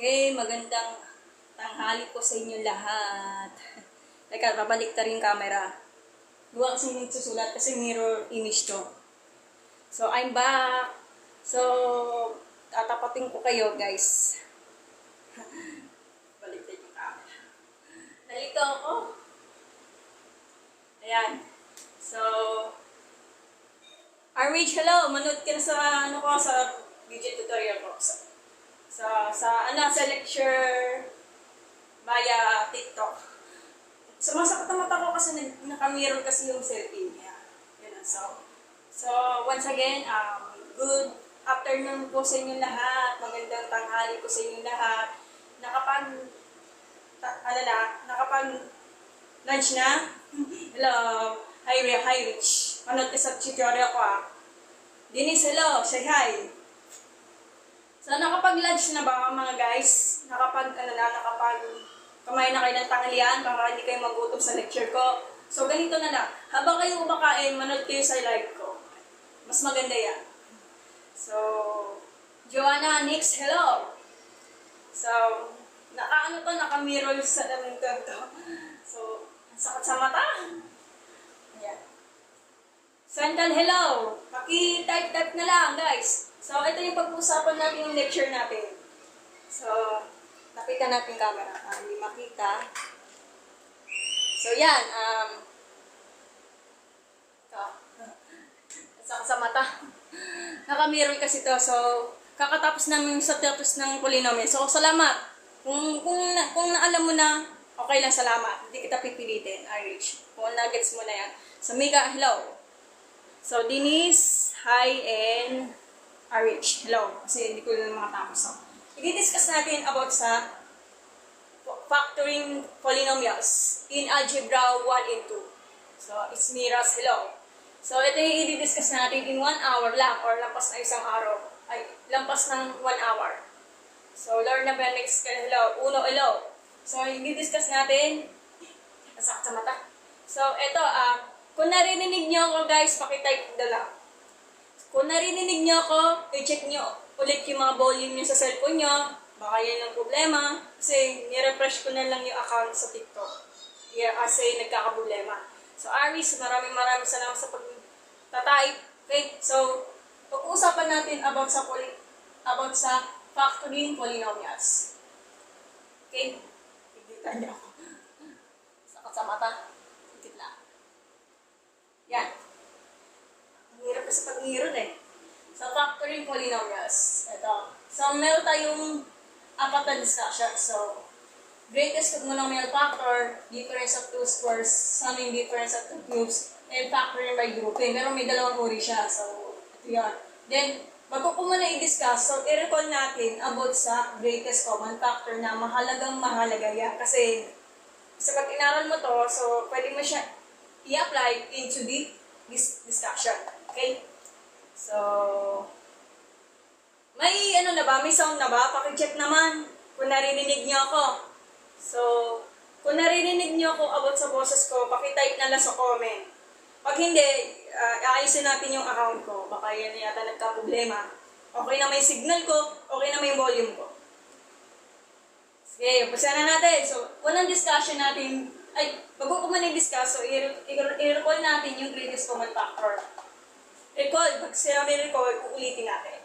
Okay, magandang tanghali po sa inyo lahat. Teka, babalik ta rin camera. Luwa kasi nagsusulat kasi mirror image to. So, I'm back. So, tatapatin ko kayo, guys. Balik na yung camera. Nalito ako. Ayan. So, RH, hello. Manood ka na sa, sa video tutorial ko. Sa lecture via TikTok. Sumasakit ang mata ko kasi naka-mirror kasi yung cellphone niya. Yun. So, once again, good afternoon po sa inyo lahat. Magandang tanghali po sa inyo lahat. Nakapag-lunch na? Hello. Hi, Rich. Manood ka sa tutorial ko Denise, hello. Say hi. So, nakapag-lunch na ba mga guys? Kumain na kayo ng tanghalian para hindi kayo magutom sa lecture ko. So, ganito na lang. Habang kayo kumakain, manood kayo sa live ko. Mas maganda yan. So, Joanna, Nix, hello! So, naka-mirror sa namin to. So, ang sakit sa mata. Ayan. Sandal, hello! Paki-type na lang, guys. So, ito yung pag-uusapan natin yung lecture natin. So, nakita natin camera. Hindi makita. So, yan. Ito. Saka sa mata. Naka-mirror kasi to. So, kakatapos namin sa tapos ng polynomial. So, salamat. Kung naalam mo na, okay lang, salamat. Hindi kita pipilitin, Irish. Kung nuggets mo na yan. So, Mika, hello. So, Denise, hi, and RH. Hello. Kasi hindi ko lang makatapos. So, i-discuss natin about sa factoring polynomials in algebra 1 and 2. So, it's Miras. Hello. So, ito yung i-discuss natin in 1 hour lang or lampas na isang araw. Ay, lampas ng 1 hour. So, learn na ba next? Hello. Uno, hello. So, i-discuss natin. Nasakit sa mata. So, ito, kung narinig niyo ako guys, pakitype na lang. Kung narinig niyo ako, i-check niyo ulit yung mga volume niyo sa cellphone niyo. Baka yan ang problema. Kasi nirefresh ko na lang yung account sa TikTok. Kasi nagkakaproblema. So, Aris, maraming salamat sa pag-type. Okay? So, pag-uusapan natin about sa factoring polynomials. Okay? Higditan niyo ako. Sakit sa mata. Higdit lang. Yan. Hirap kasi pag-iron So, factoring polynomials. Ito. So, meron tayong apat na discussion. So, greatest monomial factor, difference of two squares, summing difference of two cubes, and factoring by grouping. Pero may dalawang uri siya. So, ito yan. Then, bago ko muna i-discuss, so, i-recall natin about sa greatest common factor na mahalaga yan. Kasi, pag inaral mo to, so, pwede mo siya i-apply into this discussion. Okay? So, may may sound na ba? Paki-check naman kung narinig niyo ako. So, kung narinig niyo ako about sa boses ko, paki-type na lang sa comment. Pag hindi, aayusin natin yung account ko. Baka yan yata nagka-problema. Okay na may signal ko, okay na may volume ko. Sige, umpisa na natin. So, unang discussion natin, bago ko man i-discuss, so i-recall natin yung greatest common factor. Recall, pag sinabi recall, uulitin natin.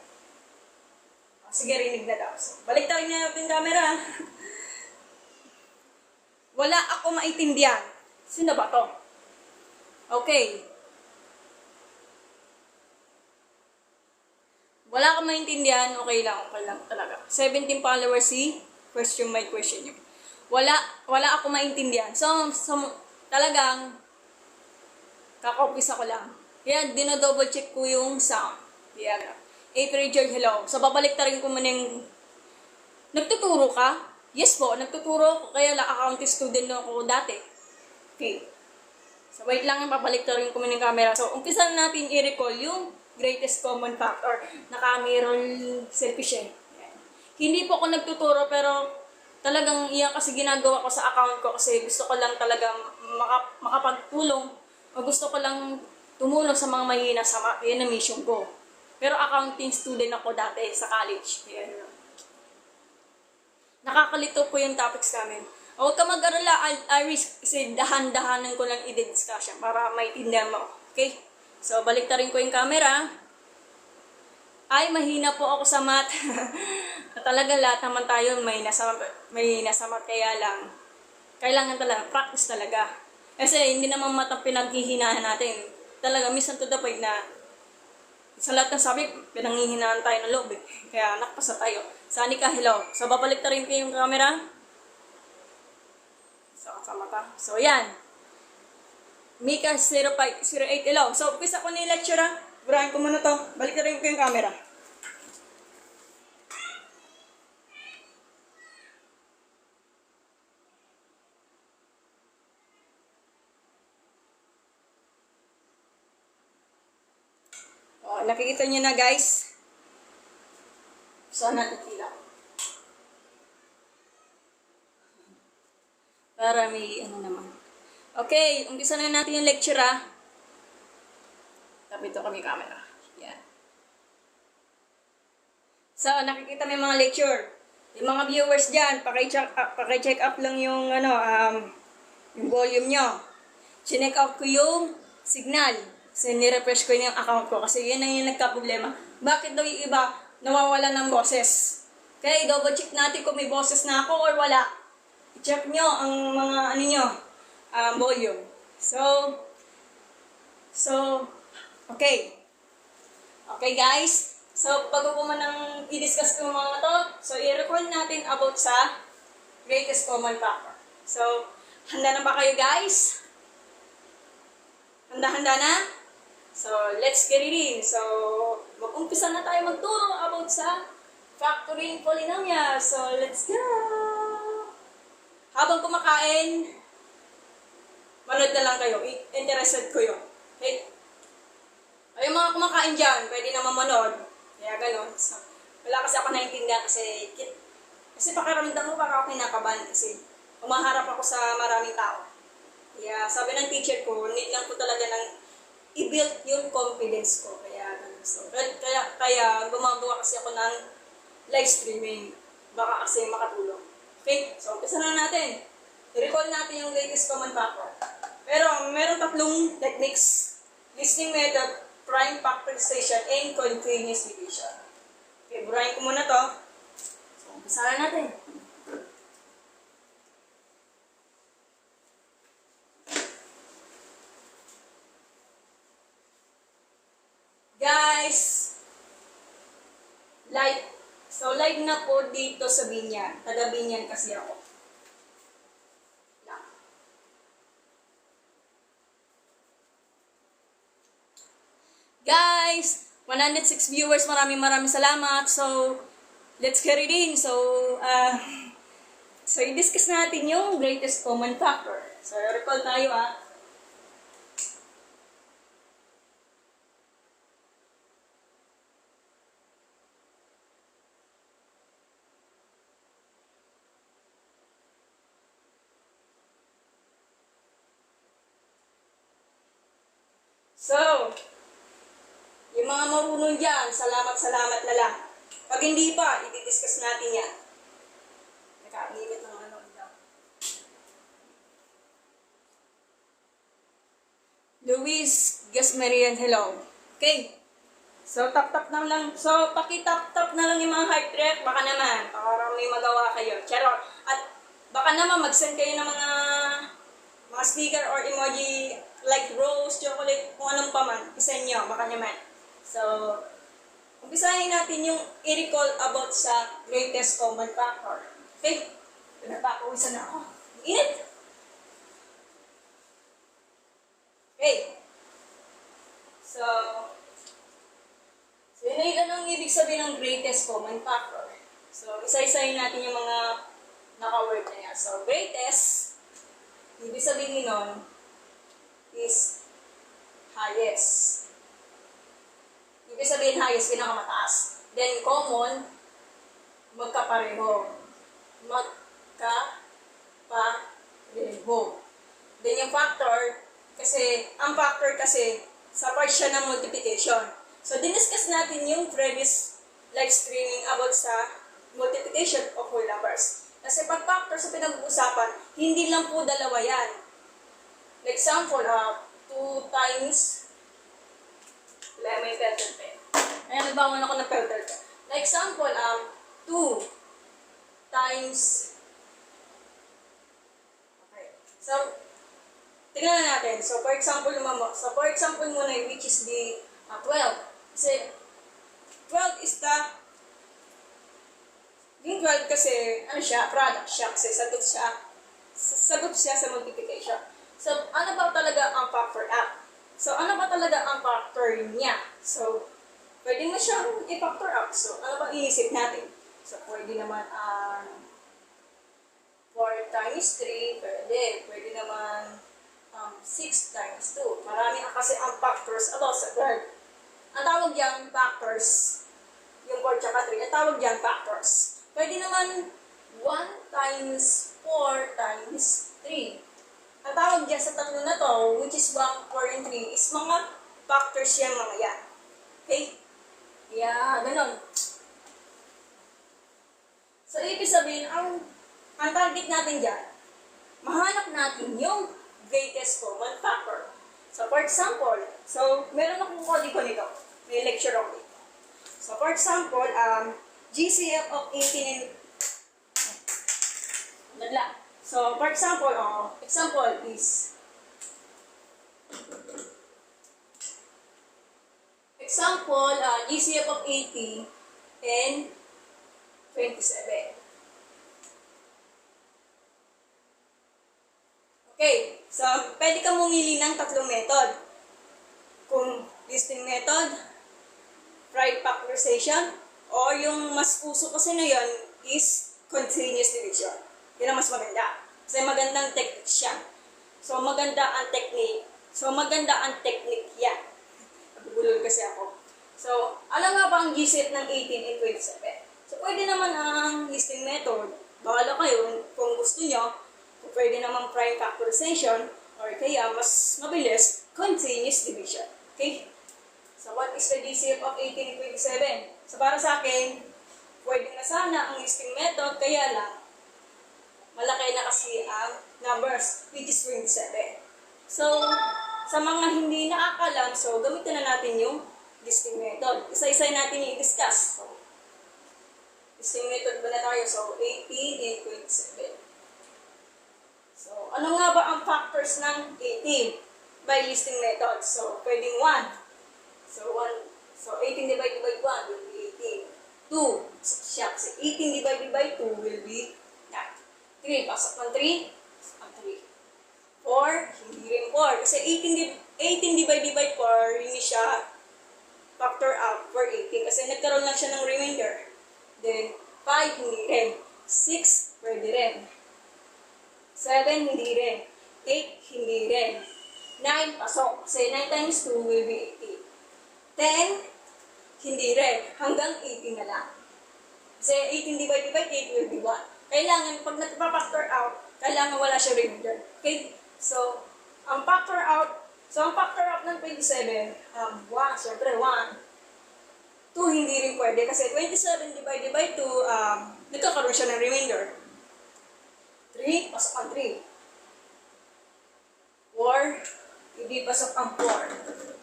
Sige, rinig na daw. So, balik tayo na yung camera. Wala ako maintindihan. Sino ba to? Okay. Wala ako maintindihan, okay lang talaga. 17 followers, question by question yun. Wala ako maintindihan. So talagang, kakaumpisa ko lang. Yan, dinodouble check ko yung sound. Yan. Richard, hello. So, babalik ta rin ko muna yung... Nagtuturo ka? Yes po, nagtuturo ko. Kaya accounting student na ako dati. Okay. So, wait lang, babalik ta rin ko muna yung camera. So, umpisa natin i-recall yung greatest common factor. Naka-mirror selfish Yan. Hindi po ako nagtuturo, pero talagang iyan kasi ginagawa ko sa account ko kasi gusto ko lang talaga makapagtulong. O gusto ko lang tumulong sa mga mahihina sa yan ang mission ko. Pero accounting student ako dati sa college. Yan. Nakakalito po yung topics namin. Huwag ka mag-alala, Iris, kasi dahan-dahanan ko lang i-discuss yan para maintindihan mo. Okay? So, baliktarin ko yung camera. Ay, mahina po ako sa math. Talaga lahat naman tayo may nasa math, kaya lang. Kailangan talaga, practice talaga. Kasi hindi naman math ang pinaghihinahan natin. Talaga, minsan to the point na sa lahat ng sabi, pinanghihinaan tayo ng loob eh. Kaya nakapasa tayo. Sani ka, hello. So, babalik rin ko yung camera. So, sa mata. So, yan. Mika 0508, hello. So, umpisa ko na yung lecture ha. Burahin ko muna to. Balik rin ko yung camera. Oh, nakikita niyo na guys. Saan natin tila? Para may ano naman. Okay, umpisa na natin yung lecture ha. Tabi ito kami camera. Yan. So, nakikita mo yung mga lecture. Yung mga viewers dyan, paki-check up lang yung yung volume nyo. Chinek out ko yung signal. Kasi nirefresh ko yung account ko kasi yun ang yung nagka-problema. Bakit daw yung iba nawawala ng boses? Kaya i-double check natin kung may boses na ako or wala. I-check nyo ang mga ano nyo, volume. Okay. Okay guys. So, bago ko man ang i-discuss ko mga to, so i-record natin about sa greatest common factor. So, handa na ba kayo guys? Handa-handa na? So, let's get it in. So, mag-umpisa na tayo magturo about sa factoring polynomial. So, let's go! Habang kumakain, manood na lang kayo. Interested ko yun. Okay? Ay, yung mga kumakain dyan, pwede naman manood. Kaya ganun. So, wala kasi ako naintindihan kasi pakiramdam ko baka ako kinakabahan kasi umaharap ako sa maraming tao. Kaya sabi ng teacher ko, need lang ko talaga ng i-build yung confidence ko. Kaya ganun. So, kaya gumagawa kasi ako ng live streaming. Baka kasi makatulong. Okay? So, umpisa na natin. I-recall natin yung greatest common factor. Pero, meron tatlong techniques. Listening method, prime factorization, and continuous division. Okay, burahin ko muna to. So, umpisa na natin. Guys, live. So, live na po dito sa Binyan. Taga Binyan kasi ako. Guys, 106 viewers, maraming salamat. So, let's get it in. So, i-discuss natin yung greatest common factor. So, recall tayo ha. So, yung mga marunong dyan, salamat na lang. Pag hindi pa, i-discuss natin yan. Nakainit ng ano dyan. Luis Gasmerian, hello. Okay. So, tap-tap na lang. So, paki-tap-tap na lang yung mga heart rate. Baka naman, para may magawa kayo. Charot. At baka naman, mag-send kayo ng mga sticker or emoji like rose, chocolate, kung anong paman. Isa nyo, baka naman. So, umpisahin natin yung i-recall about sa greatest common factor. Okay? Pinagpapawisan na ako. Init! Okay. So, yun ay anong ibig sabihin ng greatest common factor. So, isa-isahin natin yung mga naka-word na yan. So, greatest, ibig sabihin nun, is highest. Ibig sabihin highest, pinakamataas. Then common, magkapareho. Magkapareho. Then yung factor, kasi, ang factor kasi, sa part siya ng multiplication. So, diniscuss natin yung previous live streaming about sa multiplication of whole numbers. Kasi pag factor sa pinag-uusapan, hindi lang po dalawa yan. Example, 2 times, wala may filter pen. Ayan, nagbangon ako ng filter pen. Example, 2 times, okay. So, tingnan na natin. So, for example, muna, which is the 12. Kasi, 12 is the, yung 12 kasi, ano siya, product siya. Kasi sagot siya sa multiplication. So, ano ba talaga ang factor up? So, ano ba talaga ang factor niya? So, pwede na siyang i-factor up. So, ano ba iisip natin? So, pwede naman 4 times 3, pwede. Pwede naman 6 times 2. Marami kasi ang factors about sa 12. Ang tawag dyan, factors. Yung 4 tsaka 3, ang tawag dyan, factors. Pwede naman 1 times 4 times 3. Ang tawag dyan sa tatlo na to, which is 1, 4, and 3, is mga factors yan, mga yan. Okay? Yeah, ganun. So, ibig sabihin, ang target natin dyan, mahanap natin yung greatest common factor. So, for example, meron akong kodigo nito. May lecture ako dito. So, for example, GCF of 18 and... Nagla. So, for example, example is... Example, GCF of 80 and 27. Okay, so pwede ka pumili ng tatlong method. Kung listing method, prime factorization, o yung mas uso kasi ngayon is continuous division. Yun ang mas maganda. Kasi magandang technique siya. So maganda ang technique yan. Nagugulol kasi ako. So, ano nga ba ang GCF ng 18 and 27? So, pwede naman ang listing method. Bahala kayo kung gusto nyo. Pwede naman prime factorization or kaya mas mabilis, continuous division. Okay? So, what is the GCF of 18 and 27? So, para sa akin, pwede na sana ang listing method, kaya lang, malaki na kasi ang numbers, which is 27. So, sa mga hindi nakakalam, so, gamitin na natin yung listing method. Isa-isa natin i-discuss. So, listing method ba na tayo? So, 18 and 27. So, ano nga ba ang factors ng 18 by listing method? So, pwedeng 1. So, 18 divided by 1 will be 18. 2. So, 18 divided by 2 will be 9. 3. Pasok ng 3. Pasok ng 3. 4. Hindi rin 4. Kasi 18 divided by 4, hindi siya factor up for 18. Kasi nagkaroon lang siya ng remainder. Then, 5, hindi rin. 6, pwede rin. 7, hindi rin. 8, hindi rin. 9, pasok. Kasi 9 times 2 will be 18. 10, hindi rin. Hanggang 18 na lang. Kasi 18 divided by 8 will be 1. Kailangan, pag nagpa-factor out, kailangan wala siya remainder. Okay? So, ang factor out ng 27, 1, syempre 1. 2, hindi rin pwede. Kasi 27 divided by 2, nagkakaroon siya ng remainder. 3, pasok ang 3. 4, hindi pasok ang 4.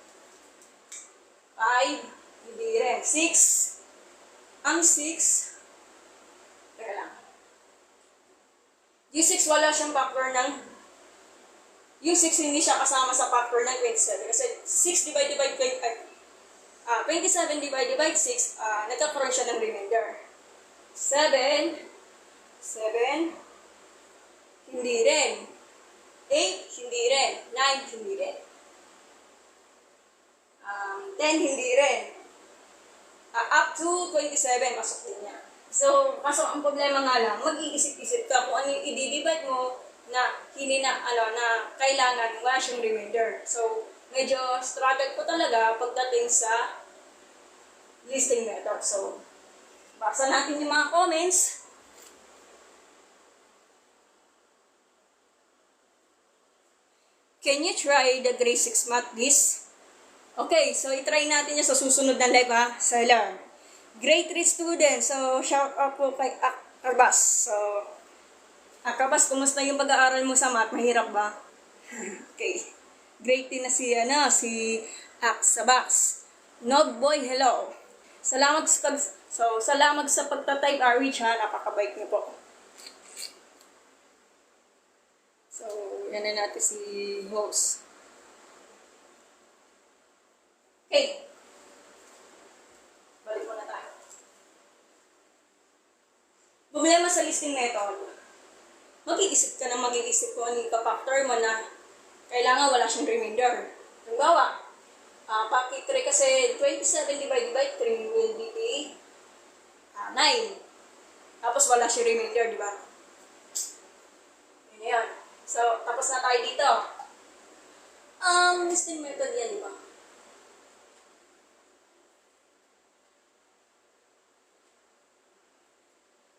5, hindi rin. 6, ang 6, teka lang. G6 wala siyang factor ng, yung 6 hindi siya kasama sa factor ng 27. Kasi 6 divided by 27 divided by 6, nagkakaroon siya ng remainder. 7, hindi rin. 8, hindi rin. 9, hindi rin. 10, hindi rin. Up to 27, pasok din niya. So, kaso ang problema nga lang, mag-iisip-isip ka kung ano yung i-divide mo na hindi na, na kailangan wala siyang remainder. So, medyo struggle ko talaga pagdating sa listing method. So, basa natin yung mga comments. Can you try the grade 6 math, please? Okay, so itry natin yung sa susunod na live, ha? Sa Learn. Grade 3 students. So, shout out po kay Arbas. So, Kabas, kumusta yung pag-aaral mo sa math? Mahirap ba? Okay. Grade 10 na si Aksabaks. Nogboy, hello. Salamat sa pagta-type Arwich ha. Napakabait niyo po. So, yan na natin si host. Okay. Balik muna tayo. Problema sa listing method. Mag-iisip ka na mag-iisip kung ano yung ka-factor mo na kailangan wala siyang remainder. Halimbawa, factor 3 kasi 27 divided by 3 will be 9. Tapos wala siyang remainder, di ba? Yan. So, tapos na tayo dito. Listing method yan, di ba?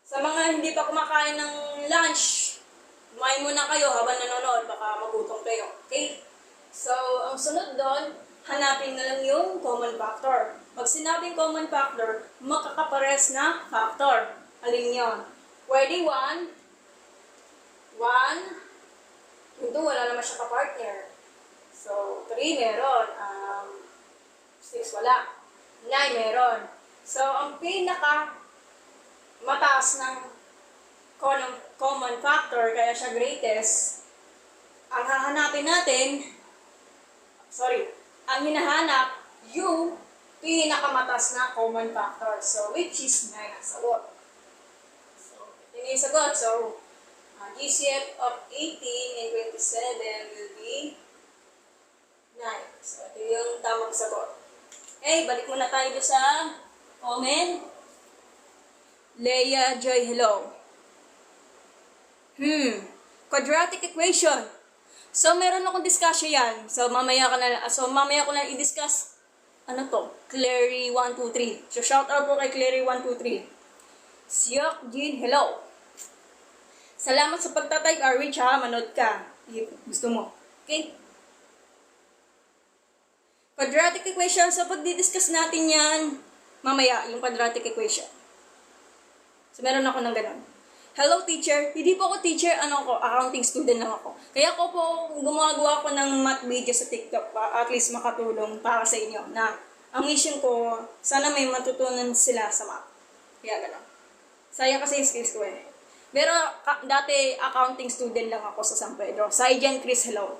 Sa mga hindi pa kumakain ng lunch, kumain muna kayo habang nanonood, baka magutom kayo. Okay? So, ang sunod doon, hanapin na lang yung common factor. Pag sinabing common factor, makakapares na factor. Alin yun? Pwede 1, yung 2, wala naman siya ka-partner. So, 3 meron. 6 wala. 9 meron. So, ang pinaka mataas ng common factor, kaya siya greatest, ang hahanapin natin, ang hinahanap, yung pinakamataas na common factor. So, which is 9 ang sagot. So, ito yung sagot. So, GCF of 18 and 27 will be 9. So, ito yung tamang sagot. Okay, balik muna tayo sa comment. Leia Joy, hello. Quadratic equation. So, meron akong discussion yan. So, mamaya ko na i-discuss. Ano to? Clary 123. So, shout out po kay Clary 123. Siok Jean, hello. Salamat sa pagtatay, Arwich ha. Manood ka. Gusto mo. Okay? Quadratic equation. So, pag-discuss natin yan, mamaya, yung quadratic equation. So, meron ako ng ganun. Hello, teacher. Hindi po ako teacher, accounting student lang ako. Kaya ko po, gumagawa ko ng math video sa TikTok pa, at least makatulong para sa inyo na ang mission ko, sana may matutunan sila sa math. Kaya ganun. Sayang kasi yung skills ko eh. Pero dati, accounting student lang ako sa San Pedro. Saijan Chris, hello.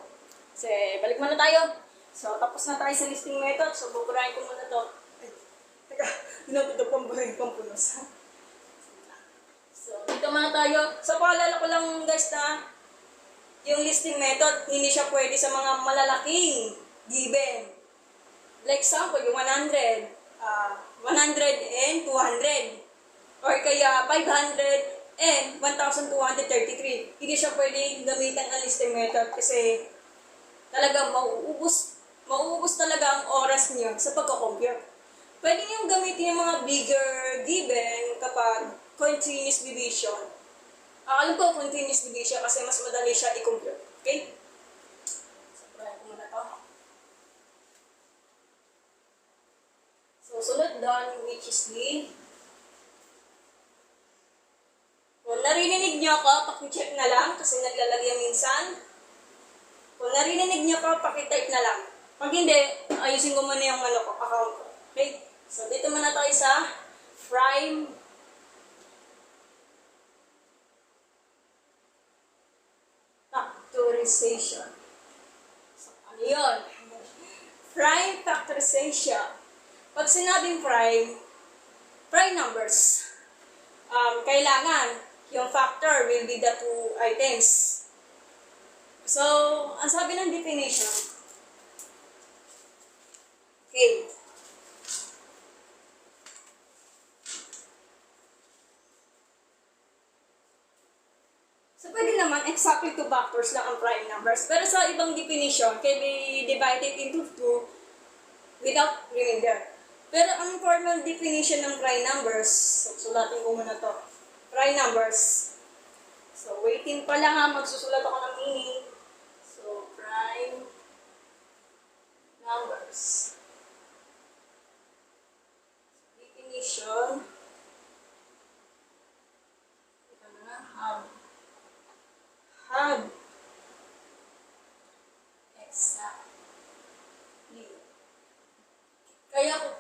So, balik muna tayo. So, tapos na tayo sa listing method. So, buburahin ko muna to. Ay, teka, hindi pang punos. So, dito muna tayo. So, paalala ko lang guys na yung listing method, hindi siya pwede sa mga malalaking given. Like example, yung 100, 100 and 200. Or kaya 500 and 1,233. Hindi siya pwede gamitan ang listing method kasi talaga mauubos talaga ang oras niyo sa pagko-compute. Pwede niyong gamitin yung mga bigger given kapag continuous division. Alam ko continuous division kasi mas madali siya i-compute. Okay? So, purahin ko muna to. So, sunod doon, which is the... Kung narinig niyo ako, pakicheck na lang kasi naglalagyan minsan. Kung narinig niyo ako, pakitype na lang. Pag hindi, ayusin ko muna yung account ko. Okay? So, dito muna tayo sa prime factorization. So, ano yun? Prime factorization. Pag sinabing prime numbers, kailangan yung factor will be the two items. So, ang sabi ng definition, okay, so pwede naman exactly 2 factors lang ang prime numbers. Pero sa ibang definition, can be divided into 2 without remainder. Pero ang formal definition ng prime numbers, so sulatin ko muna to. Prime numbers. So, waiting pa lang ha, magsusulat ako ng meaning. So, prime numbers. Definition. Ito na,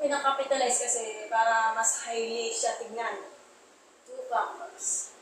pinakapitalize kasi para mas highly siya tignan. 2 factors.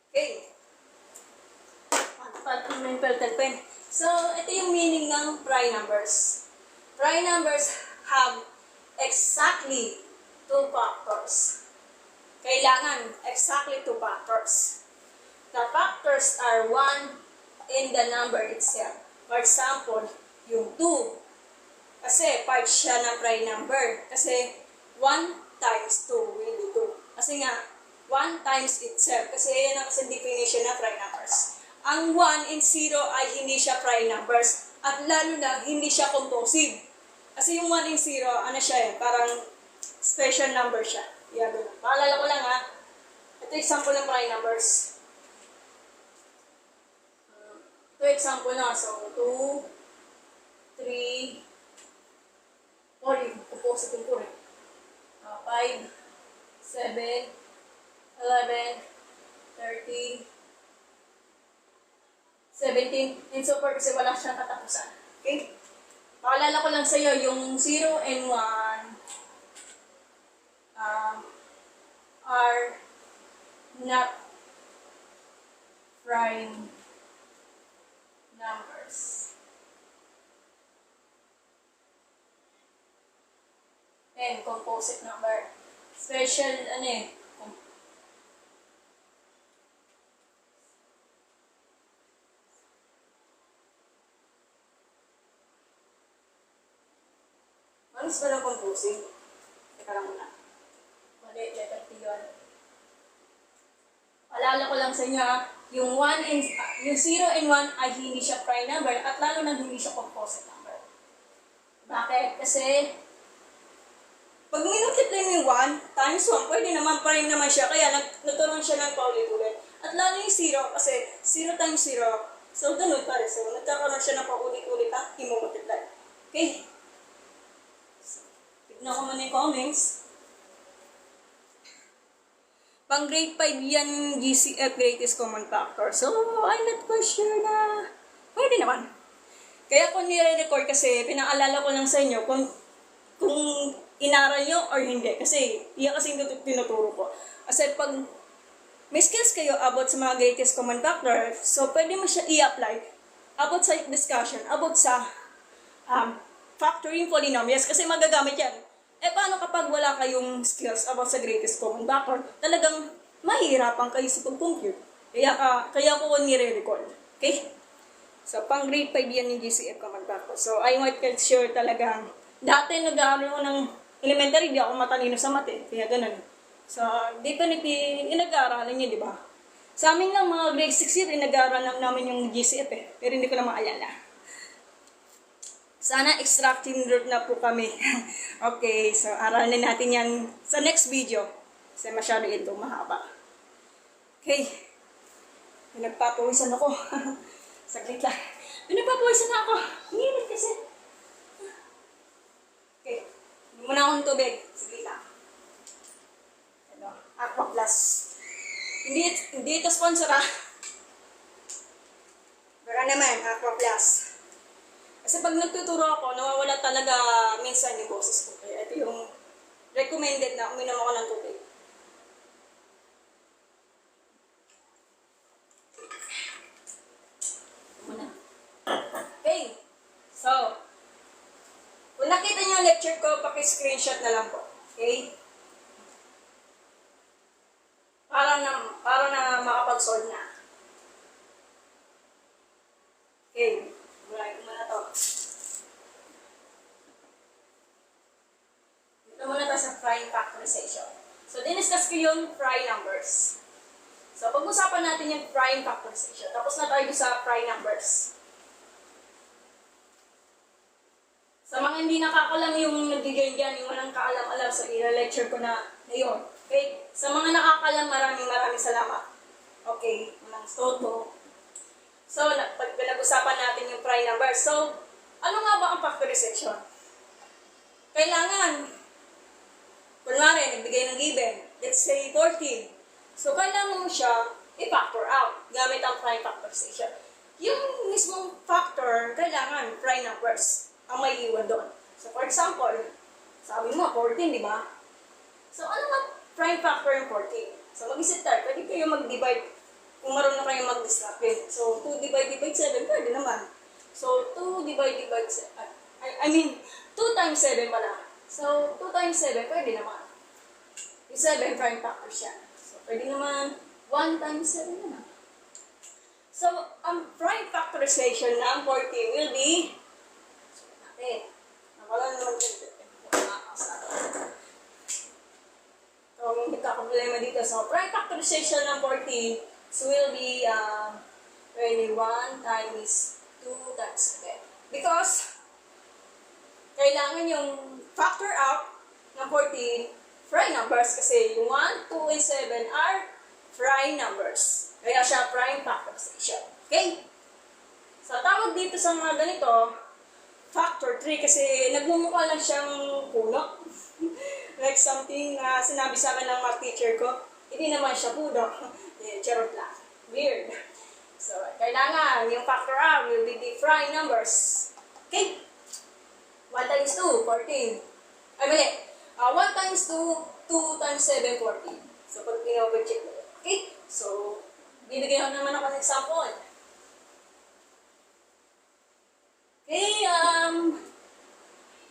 Okay. So, ito yung meaning ng prime numbers. Prime numbers have exactly 2 factors. Kailangan exactly 2 factors. The factors are 1 in the number itself. For example, yung 2. Kasi part siya ng prime number. Kasi 1 times 2 will be 2. Kasi nga, 1 times itself. Kasi yan ang definition ng prime numbers. Ang 1 and 0 ay hindi siya prime numbers. At lalo na, hindi siya composite. Kasi yung 1 and 0, ano siya eh, parang special number siya. Yeah, ganun. Paalala ko lang ha. Ito example ng prime numbers. Ito example na. So, 2, 3, 4, yung composite yung 4 eh. 5, 7, 11, 13, 17, and so forth kasi wala siyang katapusan. Okay? Paalala ko lang sa iyo, yung 0 and 1 are not prime numbers. And composite number. Special, ano eh, manis ba ng composing? Teka lang muna. Mali, letter T yun. Paalala ko lang sa inyo, yung 0 and 1 ay hindi siya prime number at lalo na hindi siya composite number. Bakit? Kasi pag minultiply mo yung 1 times 1, pwede naman prime naman siya, kaya naturuan siya ng paulit-ulit. At lalo yung 0, kasi 0 times 0, so ganun pa rin. So nagkakaroon siya ng paulit-ulit at i-multiply. Okay? Tignan ko muna yung comments. Pang grade 5 yan yung GCF, greatest common factor. So, I'm not quite sure na pwede naman. Kaya kung nire-record kasi, pinaalala ko lang sa inyo kung inaral nyo or hindi. Kasi, iyan kasi yung tinuturo ko. Kasi pag may skills kayo about sa mga greatest common factor, so pwede mo siya i-apply about sa discussion, about sa factoring polynomials. Kasi magagamit yan. Eh, paano kapag wala kayong skills about sa greatest common factor? Talagang mahirapan kayo sa pag-compute. Kaya ko nire-record. Okay? So, pang grade 5 yan yung GCF common factor. So, I'm not sure talagang, dati nag-aaral ko ng elementary, di ako matalino sa math eh. Kaya ganun. So, dito nag-aaralan niyo, di ba? Sa amin lang, mga grade 6 year, nag-aaral namin yung GCF eh. Pero hindi ko na maalala. Sana extracting root na po kami. Okay, so aralin natin yan sa next video. Kasi masyado ito, mahaba. Okay. Pinagpapawisan ako. Saglit lang. Pinagpapawisan na ako. Hingilit kasi. Okay. Muna akong tubig. Saglit lang. Aqua Plus. Hindi ito sponsor ah. Baka naman, Aqua Plus. Kasi pag nagtuturo ako, nawawala talaga minsan yung boses ko. Kaya ito yung recommended na uminom ako ng tubig. Okay. So, kung nakita niyo yung lecture ko, paki-screenshot na lang po. Okay? Para na makapag-solve na. Okay. Right, muna to. Dito muna tayo sa prime factorization. So, diniscuss ko yung prime numbers. So, pag-usapan natin yung prime factorization. Tapos na tayo sa prime numbers. Sa mga hindi nakakalam yung nagbigay dyan, yung walang kaalam-alam sa lecture ko na ngayon. Okay? Sa mga nakakalam, maraming salamat. Okay, walang stoto. So, pag pinag-usapan natin yung prime number. So, ano nga ba ang factorization? Kailangan, kunwari, nagbigay ng given, let's say 14. So, kailangan mo siya i-factor out gamit ang prime factorization. Yung mismong factor, kailangan prime numbers ang may iwan doon. So, for example, sabi mo, 14, di ba? So, ano nga prime factor yung 14? So, mag-isip tayo, pwede kayo mag-divide kung marunong kayo mag-discard. So, 2 divide 7, pwede naman. So, 2 divide 7, I mean, 2 times 7 pala. So, 2 times 7, pwede naman. Yung 7, prime factor siya. So, pwede naman 1 times 7 naman. So, ang prime factorization ng 14 will be, nakala naman dito. So, hindi ka problema dito. So, prime factorization ng 14 will be 21 times 2 times 7. Because, kailangan yung factor out ng 14 prime numbers kasi yung 1, 2, and 7 are prime numbers. Kaya siya prime factorization. Okay? So, tawag dito sa mga ganito, factor 3 kasi nagmumukha lang siyang puno. Like something na sinabi sa akin ng math teacher ko, hindi naman siya puno. Charot lang. Weird. So, kailangan yung factor out will be the prime numbers. Okay? 1 times 2, 14. Ay, mali. 1 times 2, 2 times 7, 14. So, pag pinovercheck mo. Okay? So, bibigyan ko naman ako ng example. Okay,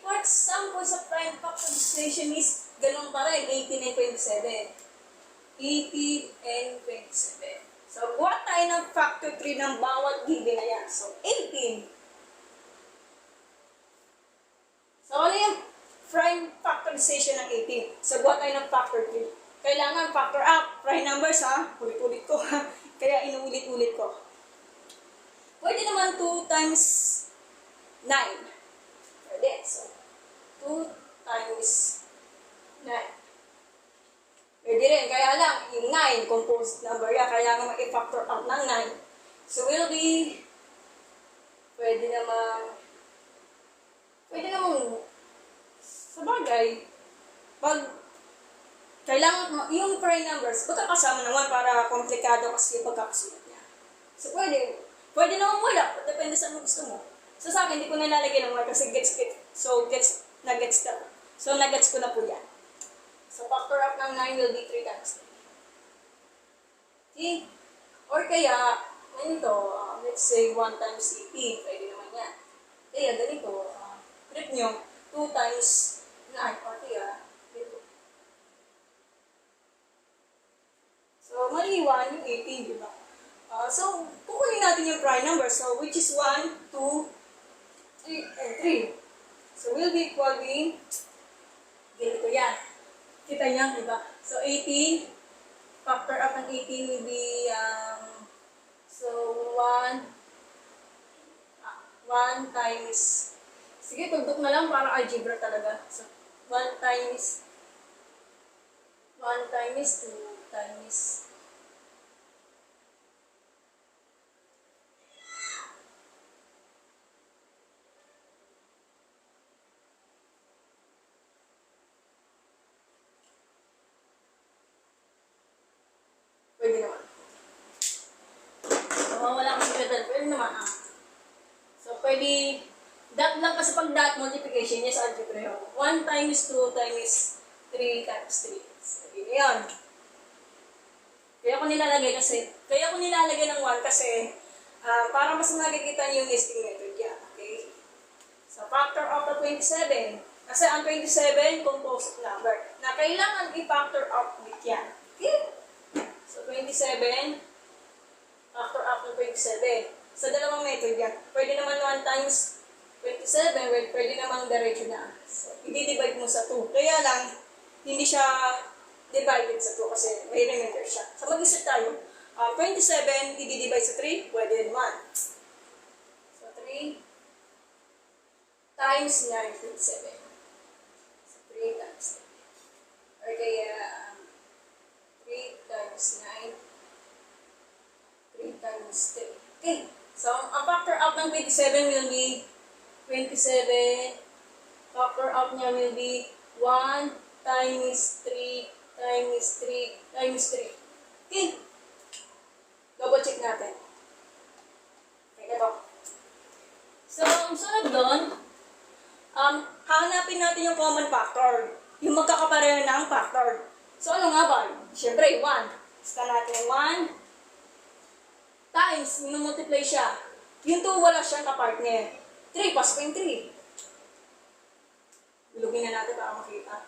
for example, sa prime factorization is ganun pa rin, 18 and 27. 18 and 27. So, buhat tayo ng factor 3 ng bawat given na yan. So, 18. So, ano yung prime factorization ng 18? So, buhat tayo ng factor 3. Kailangan factor up. Prime numbers ha. Ulit-ulit ko ha. Kaya inuulit-ulit ko. Pwede naman 2 times 9. Pwede. So, 2 times 9. Pwede rin. Kaya lang, yung 9, composed number yan. Kaya nga mag-factor out ng 9. So, will be, pwede naman, sa bagay, pag, kailangan, yung prime numbers, pagkakasama naman para komplikado kasi yung pagkakasulat niya. So, pwede naman wala. Depende sa gusto mo. So, sa akin, hindi ko nilalagay ng 1 kasi gets. So, na-gets ka. So, na-gets ko na po yan. So, factor out ng 9 will be 3 times 3. Okay? Or kaya, ganito, let's say 1 times 18. Pwede naman yan. Kaya, ganito, flip nyo, 2 times 9. Or kaya, ganito. So, maliwan yung 18, di ba? So, kukunin natin yung prime number. So, which is 1, 2, 3, and 3. So, will be equal with, ganito yan. Kita niya, di ba? So, 18, factor up ng 18 will be, so, 1 times, sige, tugtog na lang para algebra talaga. So, 1 times 2 times, pwede naman. So, wala akong secretary. Pwede naman, So, pwede, dot lang kasi pag dot multiplication niya sa algebra yun. 1 times 2 times 3 times 3. So, yun yan. Kaya ko nilalagay ng 1 kasi, para mas nakikita niyo yung listing method yan. Okay? So, factor out of 27. Kasi ang 27, composite number. Na kailangan i-factor out ulit yan. Okay? So, 27, factor out ng 27. Sa dalawang method yan. Pwede naman 1 times 27, pwede naman diretso na. So, i-divide mo sa 2. Kaya lang, hindi siya divided sa 2 kasi may remainder siya. So, mag-isip tayo. 27, i-divide sa 3, pwede naman. So, 3. times 9.7. So, 3 times 9. Or kaya, 3 times 9, 3 times 3. Okay. So, ang factor out ng 27 will be 27. Factor out niya will be 1 times 3 times 3 times 3. Okay. Double check natin. Okay, ito. So, ang sunod doon, hanapin natin yung common factor. Yung magkakapareho ng factor. So, ano nga ba? Siyempre, 1. Basta natin 1 times, minumultiply siya. Yung 2, wala siyang kapartner. 3, pasok yung 3. Bilugin na natin para makita.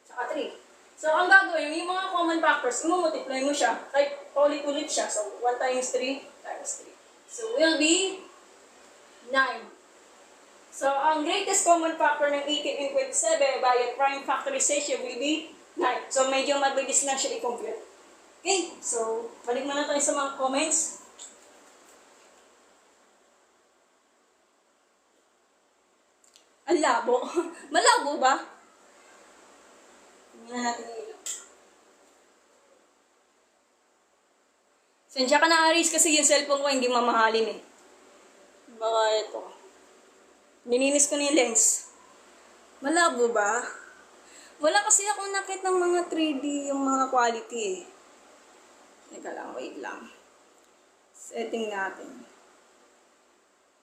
Tsaka 3. So, ang gagawin, yung mga common factors, imumultiply mo siya. Kahit paulit-ulit siya. So, 1 times 3 times 3. So, will be 9. So, ang greatest common factor ng 18 and 27 by prime factorization will be 9. So, medyo mabilis lang siya i-compute. Okay? So, balik muna tayo sa mga comments. Ang labo. Malabo ba? Tingnan natin yung ilaw. Sensya ka na, Aris, kasi yung cellphone ko hindi mamahalin eh. Baka ito. Nininis ko na yung lens. Malabo ba? Wala kasi akong nakit ng mga 3D, yung mga quality eh. Teka lang, wait lang. Setting natin.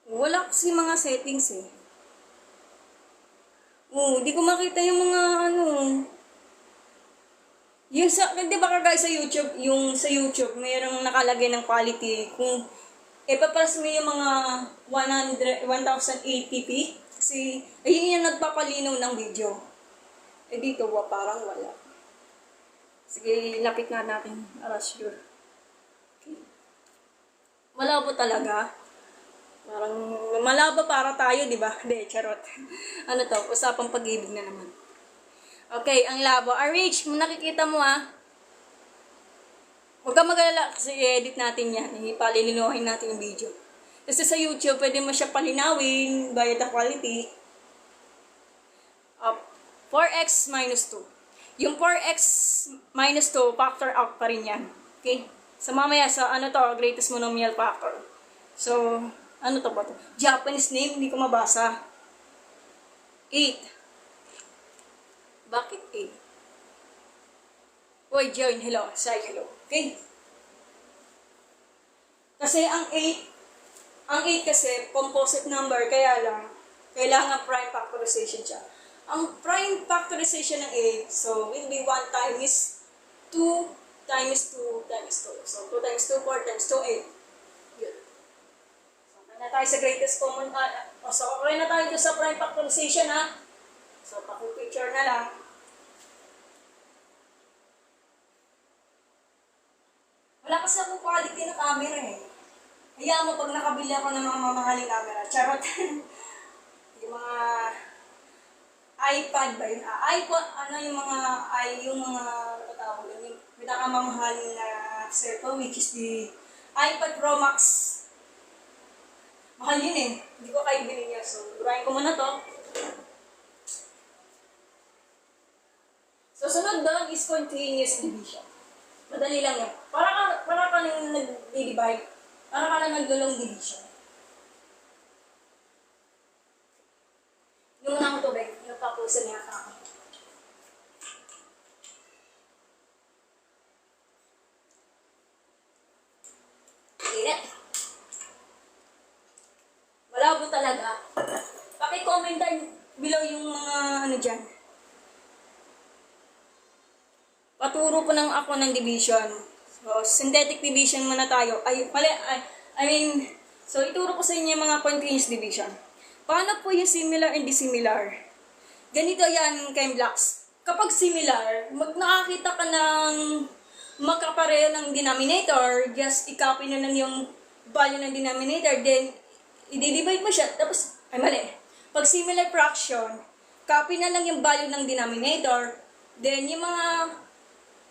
Wala kasi mga settings eh. Hindi ko makita yung mga yung sa, di ba guys sa YouTube, yung sa YouTube, mayroong nakalagay ng quality. Kung ipaparas mo yung mga 1080p, kasi ayun yung nagpapalinaw ng video. Eh dito, parang wala. Sige, lapit na natin. Para sure. Okay. Malabo talaga. Parang malabo para tayo, di ba? Hindi, charot. Ano to? Usapang pag-ibig na naman. Okay, ang labo. Rich, nakikita mo huwag ka mag-alala kasi i-edit natin yan. Ipalilinuhin natin yung video. Kasi sa YouTube, pwede mo siya palinawin by the quality. 4x minus 2. Yung 4x minus 2, factor out pa rin yan. Okay? So mamaya, sa greatest monomial factor. So, ano to ba to? Japanese name, hindi ko mabasa. 8. Bakit 8? Oy, join, hello. Say hello. Okay? Kasi ang 8 kasi, composite number, kaya lang, kailangan prime factorization siya. Ang prime factorization ng 8, so, will be 1 times 2 times 2 times 2. So, 2 times 2, 4 times 2, 8. Yun. So, na tayo sa greatest common, so, okay na tayo sa prime factorization, ha? So, paki-picture na lang. Wala kasi akong quality na camera eh. Hayaan mo pag nakabili ako ng mga mamahaling camera. Charot. Yung mga iPad ba yun? iPod, yung mga tawag yun, yung pinakamamahaling na cellphone, which is the iPad Pro Max. Mahal yun eh. Hindi ko kayo bilhin niya. So, burahin ko muna to. So, sunod doon is continuous division. Madali lang yan. Para ka nang nag-divide. Para ka nang nag-long division. Yung muna akong tubig. Yung papusan niya ako. Init. Malabo talaga. Paki-comment below yung mga dyan. Paturo po ng ako ng division. So, synthetic division muna tayo. So, ituro ko sa inyo yung mga continuous division. Paano po yung similar and dissimilar? Ganito yan kay blocks. Kapag similar, nakakita ka ng magkapareho ng denominator, just i-copy na lang yung value ng denominator, then i-divide mo siya, tapos, Pag similar fraction, copy na lang yung value ng denominator, then yung mga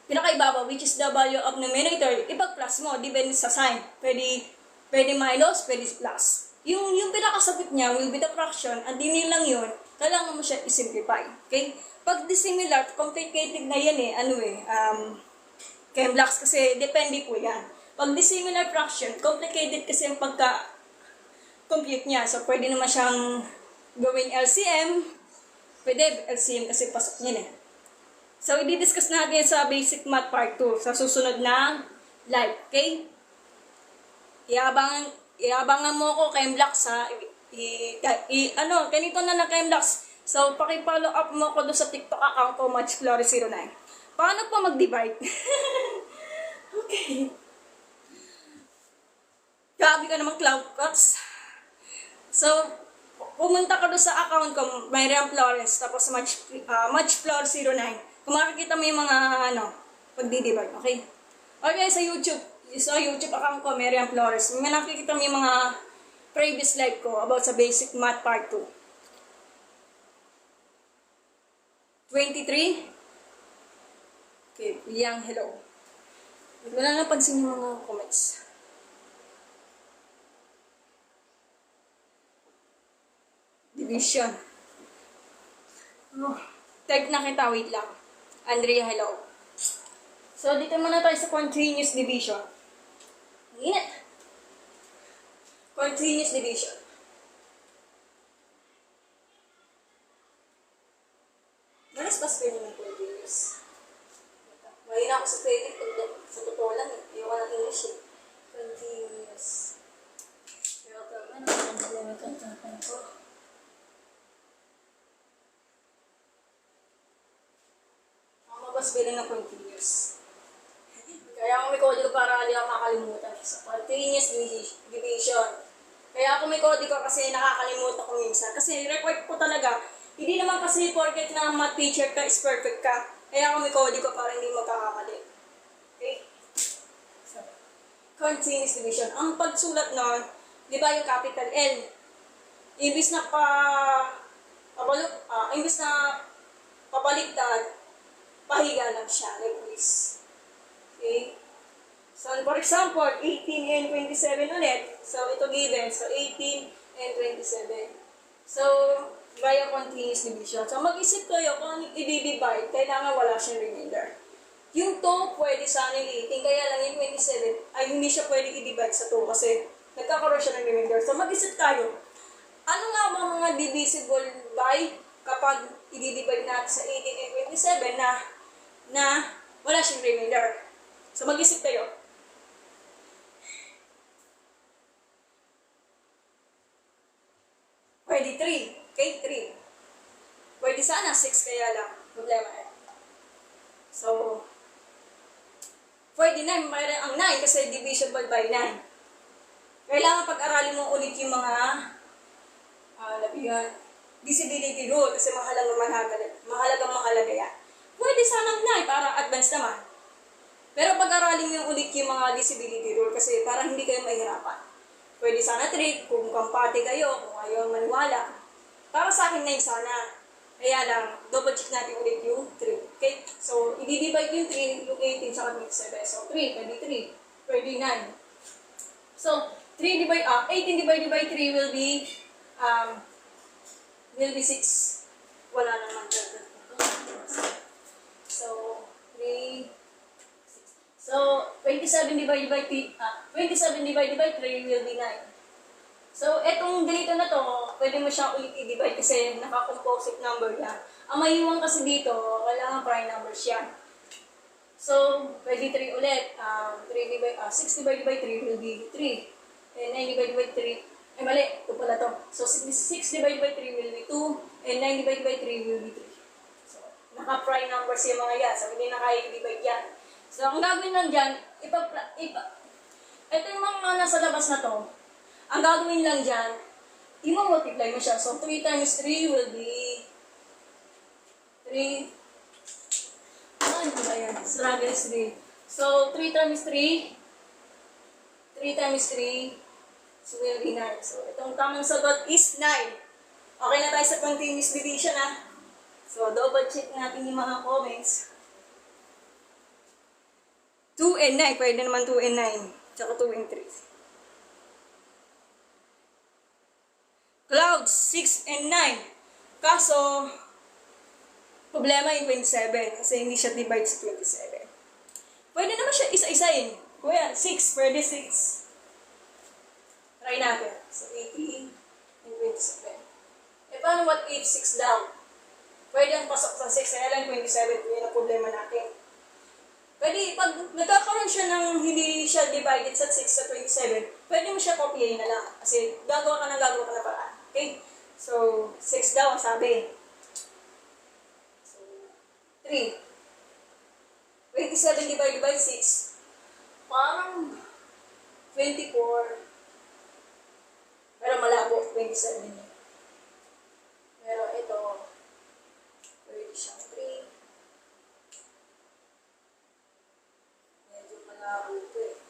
pinakaibabaw, which is the value of numerator, ipag-plus mo, depende sa sign. Pwede minus, pwede plus. yung pinakasagot niya will be the fraction, and din lang yun, kailangan mo siya i-simplify. Okay? Pag dissimilar, complicated na yan Chem-Lax kasi depende po yan. Pag dissimilar fraction, complicated kasi ang pagka-compute niya. So, pwede naman siyang gawing LCM. Pwede LCM kasi pasok niya So, i-discuss natin sa basic math part 2 sa susunod na live. Okay? Iabangan mo ako Chem-Lax ha. Ganito na Chem-Lax. So, paki-follow up mo ako doon sa TikTok account ko, MatchFlory09. Paano pa mag-divide? Okay. Grabe ka naman, Cloud Cuts. So, pumunta ka doon sa account ko, Myriam Flores, tapos MatchFlory09. Kung makikita mo yung mga, pag-divide, okay? Okay, sa YouTube account ko, Myriam Flores. May nakikita mo yung mga previous live ko about sa basic math part 2. 23. Okay, Yang, hello. Wala napansin yung mga comments. Division. Tag na kita, wait lang. Andrea, hello. So, dito muna tayo sa continuous division. Ingat. Continuous division. Malas ba spelling ng continuous? Ngayon ako sa credit, sa totoo lang Iwan ng English Continuous. Pero naman, ang katapan ko. Ang mabasbilin ng continuous. Kaya ako may kodigo para hindi ako makakalimutan. So, continuous division. Kaya ako may kodigo kasi nakakalimutan ko minsan. Kasi record ko talaga. Hindi naman kasi porket na math teacher ka is perfect ka. Kaya ako may kodigo para hindi magkakakali. Okay? So, continuous division. Ang pagsulat nun, di ba yung capital L? Imbis na pabaligtad, pahiga lang siya, like this. Okay? So, for example, 18 and 27 ulit. So, ito given. So, 18 and 27. So, via continuous division. So, mag-isip kayo kung i-divide, kailangan wala siyang remainder. Yung 2, pwede sana yung 18, kaya lang yung 27, ay hindi siya pwede i-divide sa 2 kasi nagkakaroon siya ng remainder. So, mag-isip tayo. Ano nga ba mga divisible by kapag i-divide natin sa 18 and 27 na wala siyang remainder? So, mag-isip kayo. Pwede 3. Okay, 3. Pwede sana 6 kaya lang. Problema So, pwede 9. Mayroon ang 9 kasi divisible by 9. Kailangan pag-aralin mo ulit yung mga disability rule kasi mahalagang yan. Pwede sanang 9 para advance naman. Pero pag-aralin mo yung ulit yung mga disability rule kasi para hindi kayo mahirapan. Pwede sana 3 kung kampate kayo, kung ayaw maniwala. Para sa akin 9 sana. Kaya lang, double check natin ulit yung 3. Okay? So, i-divide yung 3, yung 18 sa 27. So, 3, pwede 3. Pwede 9. So, 18 divided by 3 will be 6. Wala naman. So, 3, 6. So, 27 divided by 3 will be 9. So, etong ganito na to, pwede mo siyang ulit i-divide kasi naka-composite number yan. Ang maiwan kasi dito, kailangan prime numbers yan. So, pwede 3 ulit. 6 divided by 3 will be 3. And 9 divided by 3, mali, ito pala to. So, 6 divided by 3 will be 2. And 9 divided by 3 will be 3. So, naka-prime numbers yung mga yan. So, hindi naka-divide yan. So, ang gagawin lang dyan, ito yung mga nasa labas na to. Ang gagawin lang dyan, i-multiply mo siya. So, 3 times 3 will be 3. Ano ba yan? Struggle is 3. So, 3 times 3. 3 times 3. So, will be 9. So, itong tamang sagot is 9. Okay na tayo sa continuous division, ha? So, double check natin yung mga comments. 2 and 9. Pwede naman 2 and 9. Tsaka 2 and 3. clouds, 6 and 9. Kaso, problema yung 27 kasi hindi siya divide sa 27. Pwede naman siya isa-isain. Kuya, 6, pwede 6. Try natin. So, 18 and 27. Paano what if 6 down? Pwede ang pasok sa 6, kaya lang 27, yun ang problema natin. Pwede, pag nagkakaroon siya ng hindi siya divided sa 6 sa 27, pwede mo siya kopyahin na lang. Kasi gagawa ka na paraan. Okay? So, 6 daw ang sabi. So, 3. 27 divided by 6. Parang 24. Pero malabo, 27 yun. Pero ito, pwede siyang 3. Medyo malabo ito eh.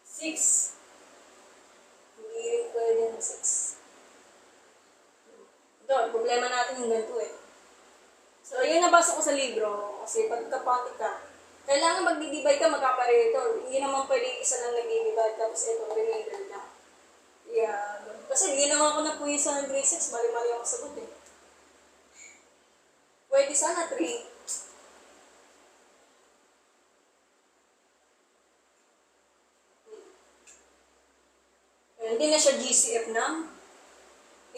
6. Hindi rin pwede ng 6. Ito, problema natin yung ganito eh. So, yun nabasa ko sa libro. Kasi pagkapati ka, kailangan magdi-divide ka, magkapareto. Hindi naman pwede isa lang nag-divide, tapos ito, remainder na. Yeah. Kasi hindi naman ako napuwi sa grade 6, mali-mali ako sagot eh. Pwede sana 3. Hindi na siya GCF ng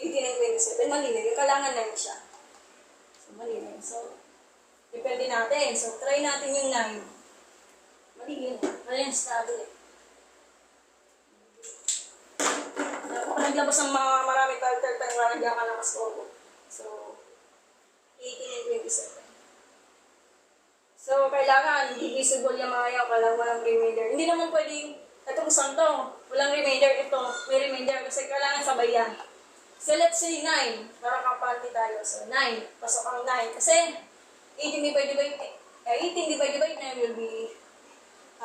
18 and 27. Mali na yun. Kailangan na yun siya. So, mali na yun. So, depende natin. So, try natin yung 9. Mali yun. Mali yung study eh. Naglabas ng mga maraming character tayo na nandiyan ka na mas-score. So, 18 and 27. So, kailangan divisible yung mga yan, walang remainder. Hindi naman pwedeng, itong santo, walang remainder, ito, may remainder, kasi kailangan sabay yan. So, let's say 9, para kampante tayo. So, 9, pasok ang 9, kasi 18 divided by 9 will be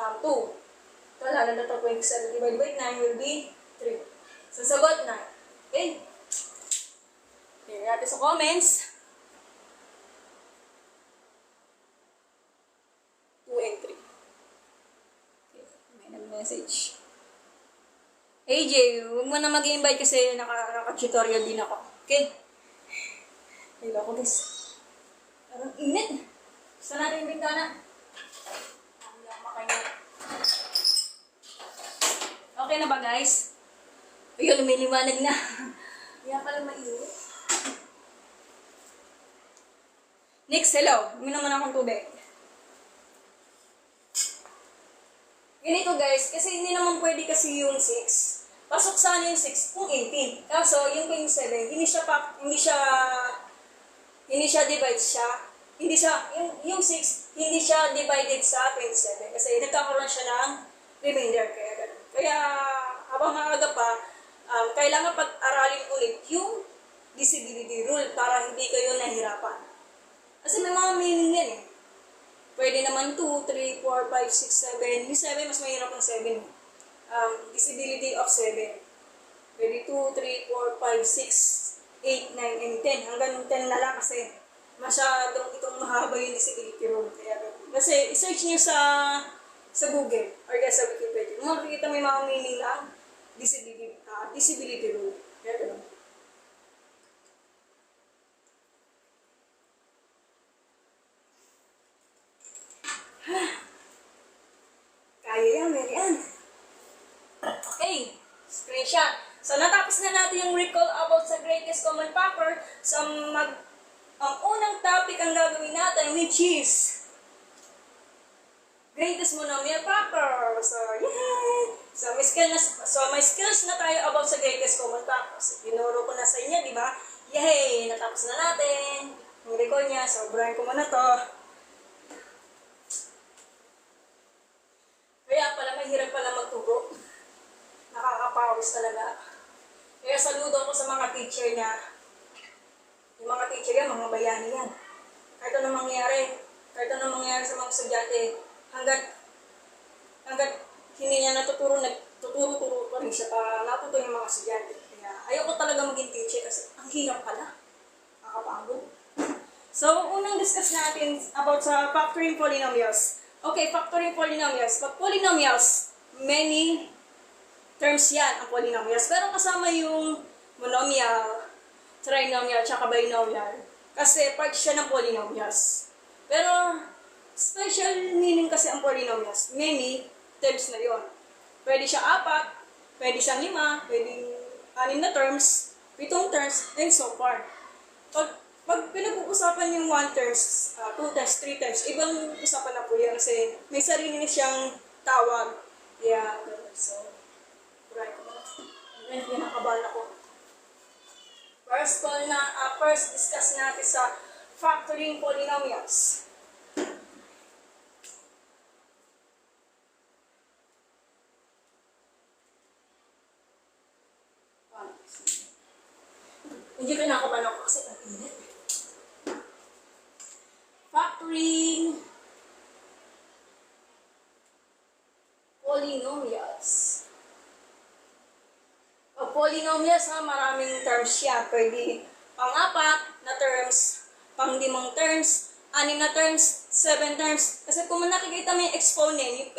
2. Ito, lalo na ito, 27 divided by 9 will be 3. So, sagot na. Okay? Tingnan natin sa comments. 2 and 3. Okay, may nag-message. AJ, huwag mo na mag-invite kasi naka-tutorial din ako. Okay? Hello ko guys. Parang init. Gusto natin yung bintana. Okay na ba guys? Ayun, lumiliwanag na. Kaya pala mainit. Next, hello. Uminom naman akong tubig. Ganito guys, kasi hindi naman pwede kasi yung 6. Pasok sana yung 6 kung 18. Kaso, yung 27, hindi siya divide siya. Yung 6, hindi siya divided sa 27. Kasi nagkakaroon siya ng remainder. Kaya ganun. Kaya, habang maaga pa, kailangan pag-aralin ulit yung divisibility rule para hindi kayo nahirapan. Kasi may mga meaning yan eh. Pwede naman 2, 3, 4, 5, 6, 7. Yung 7, mas mahirap ng 7. Divisibility of 7. Pwede 2, 3, 4, 5, 6, 8, 9, and 10. Hanggang 10 na lang kasi masyadong itong mahaba yung divisibility rule. Kaya, kasi i-search nyo sa Google or sa Wikipedia. Makikita may mga meaning lang. Divisibility rule. Kaya ganun. Kaya yan, Marian. Okay, screenshot. So, natapos na natin yung recall about sa greatest common factor. So, ang unang topic ang gagawin natin, which is greatest monomial factor. So, yay! So, may skills na tayo about sa greatest common factors. Tinuro ko na sa inyo, di ba? Yay! Natapos na natin. Yung recall niya. So, burahin ko muna to. Kaya pala, mahirap pala magturo. Nakakapawis talaga. Kaya saludo ko sa mga teacher niya. Yung mga teacher yan, mga bayani yan. Kahit anong mangyari sa mga estudyante, hanggat hindi niya natuturo pa rin siya para natuto yung mga estudyante. Kaya ayoko talaga maging teacher kasi ang hirap pala. Nakakapagod. So, unang discuss natin about sa factoring polynomials. Okay, factoring polynomials. Pag polynomials, many terms yan ang polynomials. Pero kasama yung monomial, trinomial, tsaka binomial. Kasi part siya ng polynomials. Pero, special meaning kasi ang polynomials. Many terms na yon. Pwede siya 4, pwede siya 5, pwede 6 na terms, 7 terms, and so far. Pag pinag-uusapan yung 1 terms, 2 terms, 3 terms, ibang usapan na po yan kasi may sarili na siyang tawag. Yeah, so, try ko na. And pinakabahan ako. First discuss natin sa factoring polynomials. Hindi kinakabahan ako kasi ang init. Factoring polynomials. Polynomials maraming terms siya. Pwede pang-4 na terms, pang-5 terms, 6 na terms, 7 terms. Kasi kung nakikita mo yung exponent, yung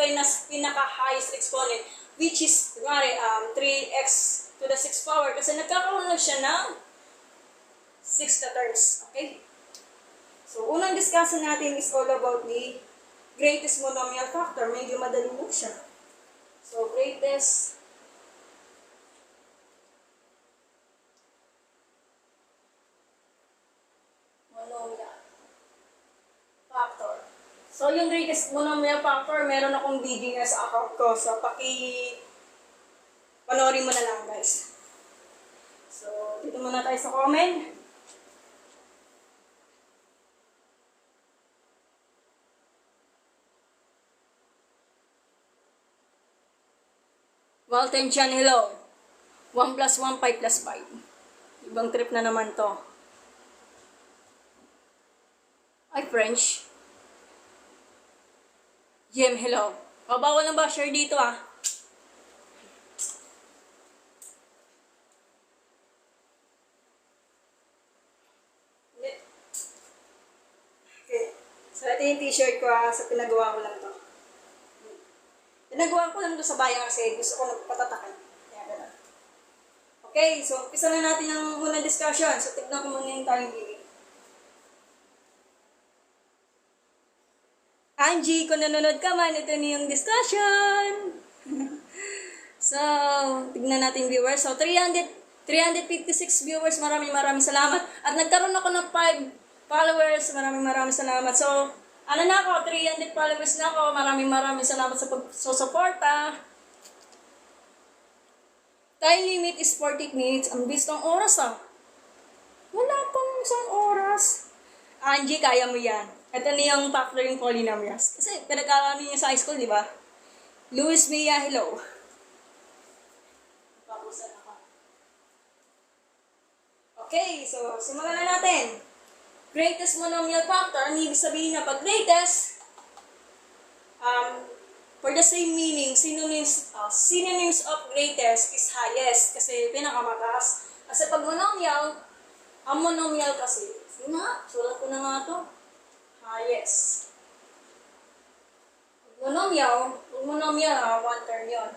pinaka-highest exponent, which is, 3x to the 6th power. Kasi nagkakaroon na siya ng 6 na terms. Okay? So, unang discussion natin is all about the greatest monomial factor. Medyo madali mo siya. So, greatest monomial factor. So, yung greatest monomial factor, meron akong video na sa account ko. So, panoorin mo na lang, guys. So, dito muna tayo sa comment. Walton Chan, hello. 1 plus 1, 5 plus 5. Ibang trip na naman to. Ay, French. Jem, hello. Bawal na ba share dito Okay. So, ito yung t-shirt ko sa pinagawa ko lang to. Pinagawa ko lang to sa bayan kasi gusto ko magpatatakan. Kaya gano'n. Okay, so umpisa na natin ang unang discussion. So, tignan ko muna yung time limit. Angie, kung nanonood ka man, ito na yung discussion. So, tignan natin viewers. So, 356 viewers. Maraming salamat. At nagkaroon ako ng 5 followers. Maraming salamat. So, ano na ako, 300 followers na ako. Maraming salamat sa pagsusuporta. Time limit is 40 minutes. Ang bilis ng oras Wala pang isang oras. Angie, kaya mo yan. Ito na yung factoring polynomials. Kasi pinag-aaral niyo sa high school, di ba? Luis Mia, hello. Papusan ako. Okay, so simulan na natin. Greatest monomial factor, ang ibig sabihin na pag greatest, for the same meaning, synonyms of greatest is highest, kasi pinakamataas. Kasi pag monomial, ang monomial kasi, sulat ko na nga ito, highest. Monomial, one term yun.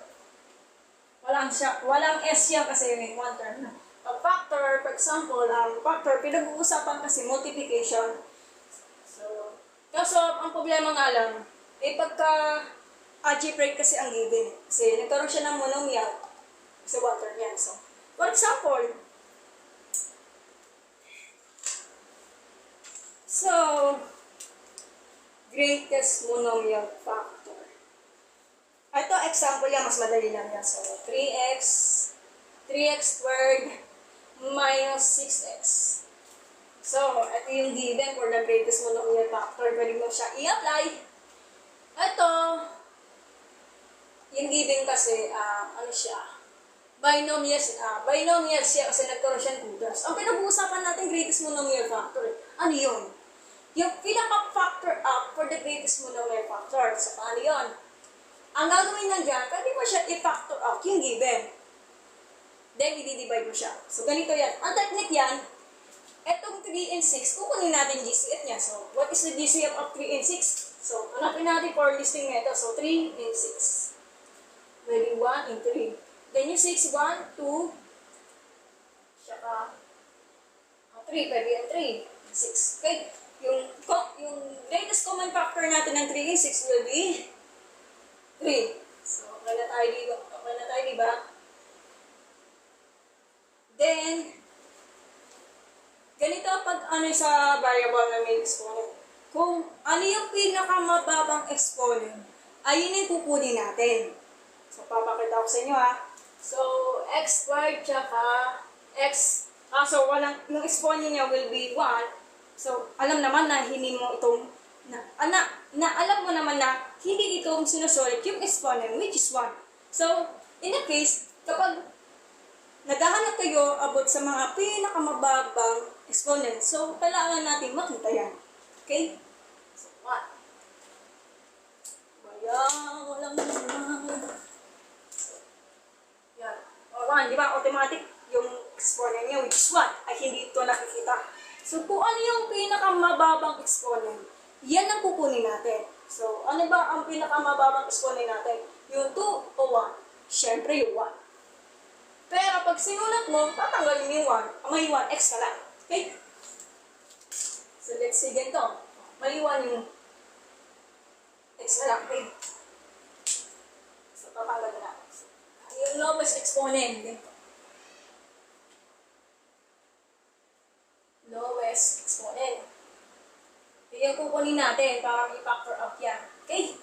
Walang S yan kasi may one term na. Pag factor, for example, factor, pinag-uusapan kasi multiplication. So, kaso, ang problema nga lang, pagka algebraic kasi ang given. Kasi nagkaroon siya ng monomial. Kasi one term yan. So, for example, greatest monomial factor. Ito, example yan, mas madali lang yan. So, 3x squared minus 6x. So, ito yung given for the greatest monomial factor. Pwede mo siya i-apply. Ito, yung given kasi, ano siya? Binomial siya kasi nagkaroon siya ng 2 terms. Ang pinag-uusapan natin, greatest monomial factor. Ano yun? Yung pinaka-factor up for the greatest monomial factor. So, paano yun? Ang gagawin lang dyan, pwede mo siya i-factor out yung given. Then, i-divide mo siya. So, ganito yan. Ang technique yan, etong 3 and 6, kukunin natin GCF niya. So, what is the GCF of 3 and 6? So, hanapin natin for listing method. So, 3 and 6. Maybe 1 and 3. Then, yung 6, 1, 2, tsaka 3, pwede yan 3, 6. Okay? Yung greatest common factor natin ng 3 and 6 will be 3. So, okay na tayo, di ba? Then, ganito pag sa variable na may exponent. Kung ano yung pinakamababang exponent, ayun yung kukunin natin. So, papakita ko sa inyo So, x squared tsaka x. So, yung exponent niya will be 1. So, alam naman na hindi mo itong, alam mo naman na hindi itong sinusulit yung exponent, which is 1. So, in that case, kapag naghahanap kayo about sa mga pinakamababang exponent, so, kailangan natin makita yan. Okay? So, 1. Walang naman. Yan. O, 1, di ba? Automatic yung exponent niya, which is 1, ay hindi ito nakikita. So, kung ano yung pinakamababang exponent, yan ang kukunin natin. So, ano ba ang pinakamababang exponent natin? Yung 2 o 1? Siyempre yung 1. Pero pag sinulat mo, tatanggalin yung 1. May 1x ka lang. Okay? So, let's see ganito. May 1 yung x na lang. Okay? So, tatanggal na. So, yung lowest exponent, ganito. Lowest exponent. Yung kukunin natin para i-factor out yan. Okay?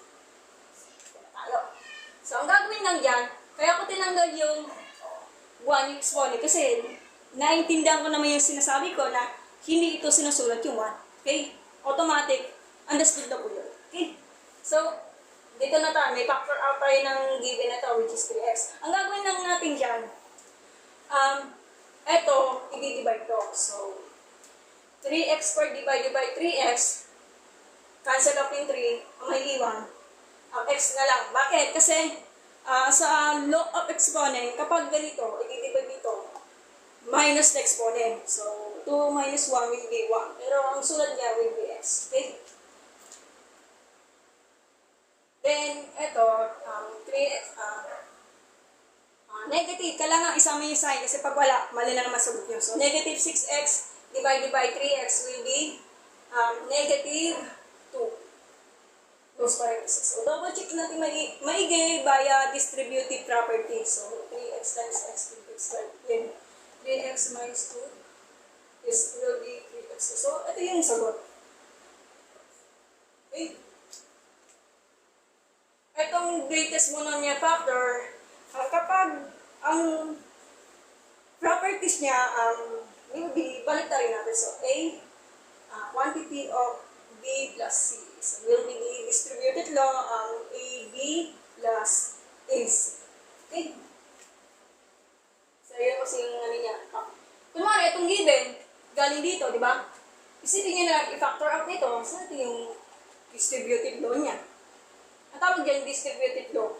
So, ang gagawin lang dyan, kaya ko tinanggal yung 1 yung exponent kasi naintindihan ko naman yung sinasabi ko na hindi ito sinusulat yung 1. Okay? Automatic, understood na po yun. Okay? So, dito na tayo. May factor out tayo ng given na ito, which is 3x. Ang gagawin lang natin dyan, eto, i-divide to. So, 3x squared divided by 3x, cancel off yung 3, ang may iwan, ang x na lang. Bakit? Kasi sa law of exponent, kapag ganito, i-divide dito, minus the exponent. So, 2 minus 1 will be 1. Pero ang sulat niya will be x. Okay? Then, ito, 3x, negative, kailangan isama yung sign kasi pag wala, mali na naman sagot nyo. So, negative 6x divided by 3x will be negative 2. Close parenthesis. So, double check natin maigi via distributive property. So, 3x times x squared. Then, 3x minus 2 will be 3x. So, ito yung sagot. Okay? Itong greatest monomial factor, kapag ang properties niya, will be, balik tayo natin. So, A, quantity of B plus C. So, will be the distributed law ang AB plus AC. Okay? So, yun kasi yung ano niya. Kunwari, itong given, galing dito, di ba? Isipin niya na i-factor out nito. So, ito yung distributed law niya. Ang tawag dyan, distributed law.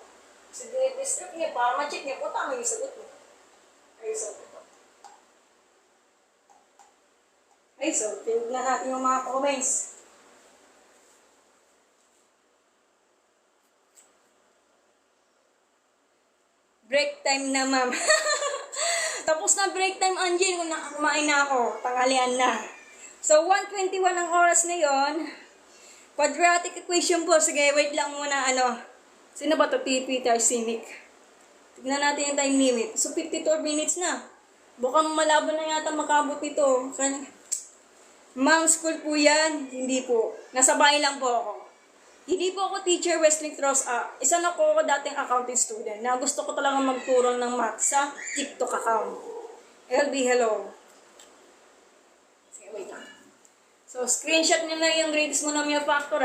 So, distribute niya para ma-check niya kung tama yung sagot mo. Okay, so, okay, so, tingnan natin yung mga comments. Break time na, ma'am. Tapos na break time, Angel, kung kumain na ako. Tanghalian na. So, 1:21 ang oras na yon. Quadratic equation po. Sige, wait lang muna, Sino ba to? Peter Simic. Tignan natin yung time limit. So, 52 minutes na. Bukang malabo na yata makabot ito. Ma'am, school po yan. Hindi po. Nasa bahay lang po ako. Hindi po ako teacher Wesley Cross. Isa na po ako dating accounting student na gusto ko talaga magturo ng math sa TikTok account. LB, hello. Sige, wait lang. So, screenshot nyo na yung greatest monomial factor,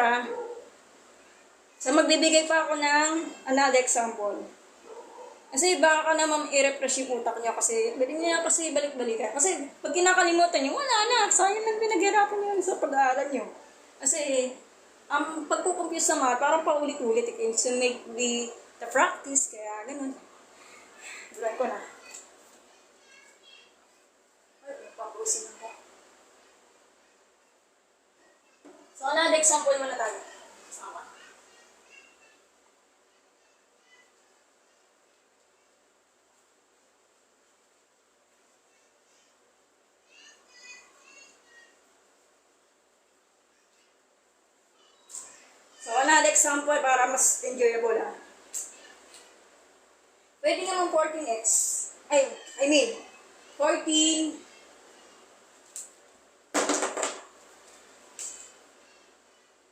So, magbibigay pa ako ng another example. Kasi baka ka naman i-refresh yung utak niya kasi pwede niya kasi balik-balikan. Kasi pag kinakalimutan niyo, wala na. Sayang lang pinaghirapan niyo sa pag-aaral niyo. Kasi ang pagkukumpute sa math, parang paulit-ulit. So make the practice, kaya ganun. Dulan ko na. Ay, papusin ako. So, another example muna tayo. Sama. example para mas enjoyable Pwede naman 14x. I mean, 14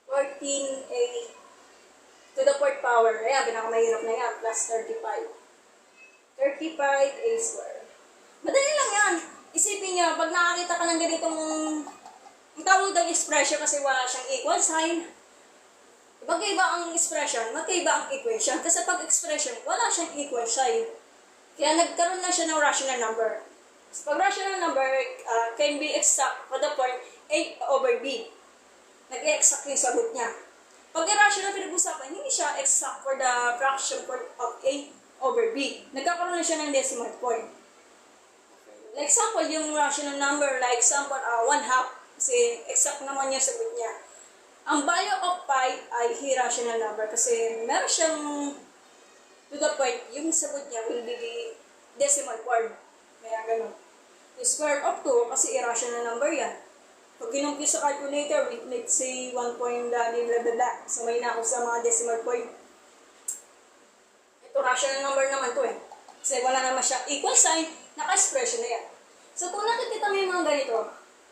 14a to the fourth power. Ayan, pinakamahirap na yan. Plus 35. 35a squared. Madali lang yan. Isipin nyo, pag nakakita ka ng ganitong ang tawag ng expression kasi wala siyang equal sign. Magkaiba ang expression, magkaiba ang equation. Kasi pag expression, wala siyang equal sign. Kaya nagkaroon na siya ng rational number. So, pag rational number can be exact for the point a over b. Nag-exact yung sagot niya. Pag irrational pinag-usapan, hindi siya exact for the fraction point of a over b. Nagkakaroon na siya ng decimal point. Like example, yung rational number, like example, 1/2. Kasi exact naman yung sagot niya. Ang value of pi ay irrational number kasi meron siyang to the point, yung sagot niya will be the decimal form. Kaya ganun. The square of 2 kasi irrational number yan. Pag ginumpis sa calculator, let's say 1 point blah blah blah. So may na ako sa mga decimal point. Ito rational number naman to Kasi wala naman siya equal sign, naka-expression na yan. So kung nakikita mo yung mga ganito,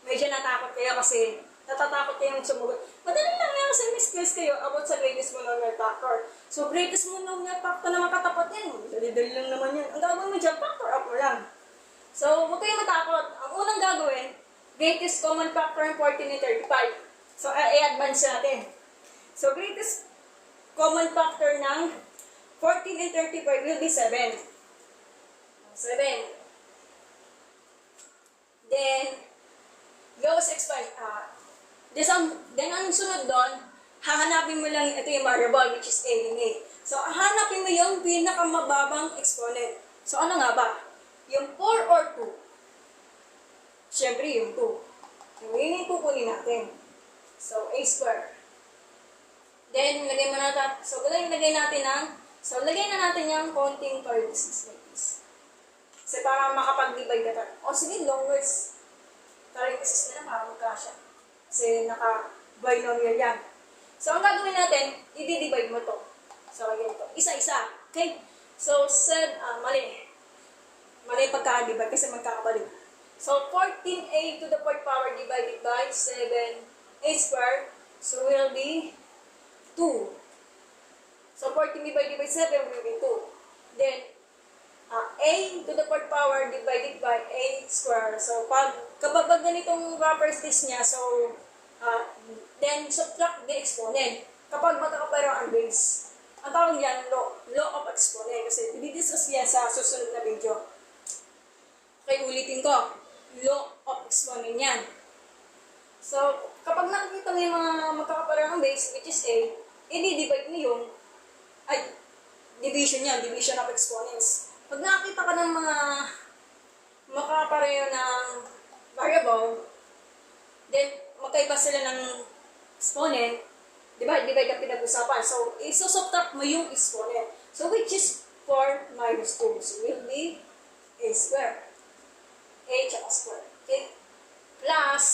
medyo natakot kayo kasi natatakot kayong sumugot. Madali lang yan kasi may skills kayo about sa greatest monomial factor. So greatest monomial factor na makatapat yan. Dali-dali lang naman yan. Ang gagawin mo dyan, factor up mo lang. So huwag kayong matakot. Ang unang gagawin, greatest common factor ng 14 and 35. So i-advance natin. So greatest common factor ng 14 and 35 will be 7. 7. Then, Gauss expansion. Then, ang sunod doon, hahanapin mo lang, ito yung variable, which is a and a. So, hahanapin mo yung pinakamababang exponent. So, ano nga ba? Yung 4 or 2? Siyempre, yung 2. So, yun yung kukunin natin. So, a square. Then, lagay mo natin, lagay na natin yung konting parentheses like this. Kasi para makapag-divide ka tayo. O sige, lowest parentheses na lang para magkasya. Kasi naka-binomial yan. So, ang gagawin natin, i-divide mo to. So, ganito. Isa-isa. Okay? So, mali. Mali pagka-divide kasi magkakabalik. So, 14a to the fourth power divided by 7a squared. So, will be 2. So, 14 divided by 7 will be 2. Then, a to the fourth power divided by a squared. So, kapag ganitong properties niya, so, then subtract the exponent. Kapag magkakapero ang base. Ang tawag yan, law of exponent. Kasi, i-discuss yan sa susunod na video. Okay, ulitin ko. Law of exponent yan. So, kapag nakikita mo yung mga magkakapero ang base, which is a, i-divide mo yung, division yan, division of exponents. Pag nakita ka ng mga makapareho ng variable, then magkaiba sila ng exponent, divide ang pinag-usapan. So, isusubtract mo yung exponent. So, which is 4 minus 2. So, will be a square. A tsaka square. Okay? Plus,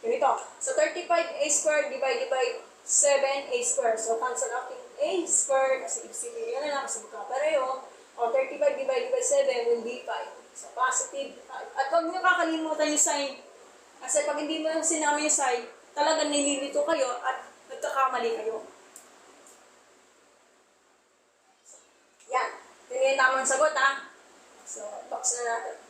ganito. So, 35a squared divided by 7a squared. So, cancel out yung a squared. Kasi ibig yan na lang kasi magkapareho. O 35 divided by 7 will be 5. So, positive 5. At huwag niyo kakalimutan yung sign. Kasi pag hindi mo sinama yung sign, talagang nililito kayo at nagkakamali kayo. Yan. Yun yung tamang sagot, ha? So, box na natin.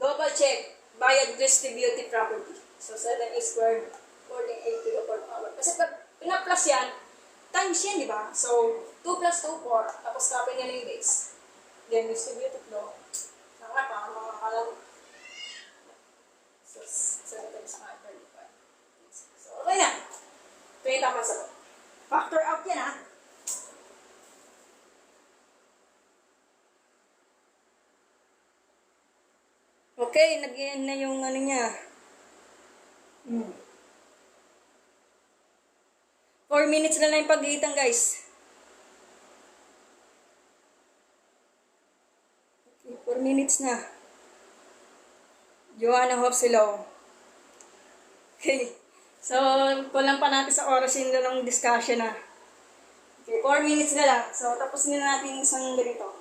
Double check. Bayad distributive property. So, 7a squared, 14a to the fourth power. Kasi pag pina-plus yan, times yan, di ba? So, 2 plus 2, 4. Tapos copy nyo yung base. Then, distributive law. Saka pa, mga kalang. So, 7 times 5, 35. So, okay na. Ito yung tamang sagot. Factor out yan, ha? Okay, nag-end na yung ano niya. 4 minutes na lang yung pagitan, guys. Okay, 4 minutes na. Joanna Hopsilo. Okay. So, kulang pa natin sa oras yung ng discussion na. Okay, 4 minutes na lang. So, tapos na natin yung isang ganito.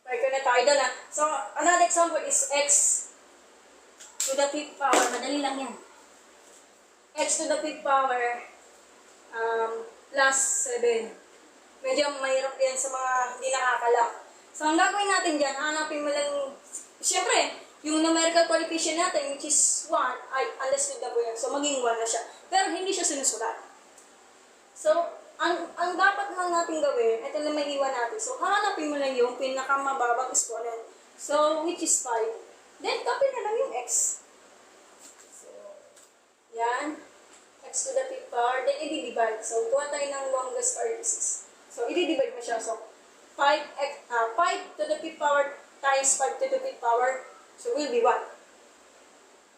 Okay, ko na tayo doon ah. So, another example is x to the 5th power. Madali lang yan. X to the 5th power plus 7. Medyo mahirap yan sa mga hindi nakakalak. So, ang gagawin natin dyan, hanapin mo lang, siyempre, yung numerical coefficient natin, which is 1, ay understood na po yan. So, maging 1 na siya. Pero hindi siya sinusulat. So, ang dapat lang natin gawin, ito lang may iwan natin. So, hanapin mo lang yung pinakamababang exponent. So, which is 5. Then, copy na lang yung x. So, yan. X to the 5th power. Then, i-divide. So, kuha tayo ng longest parenthesis. So, i-divide mo siya. So, 5 to the 5th power times 5 to the 5th power. So, will be 1.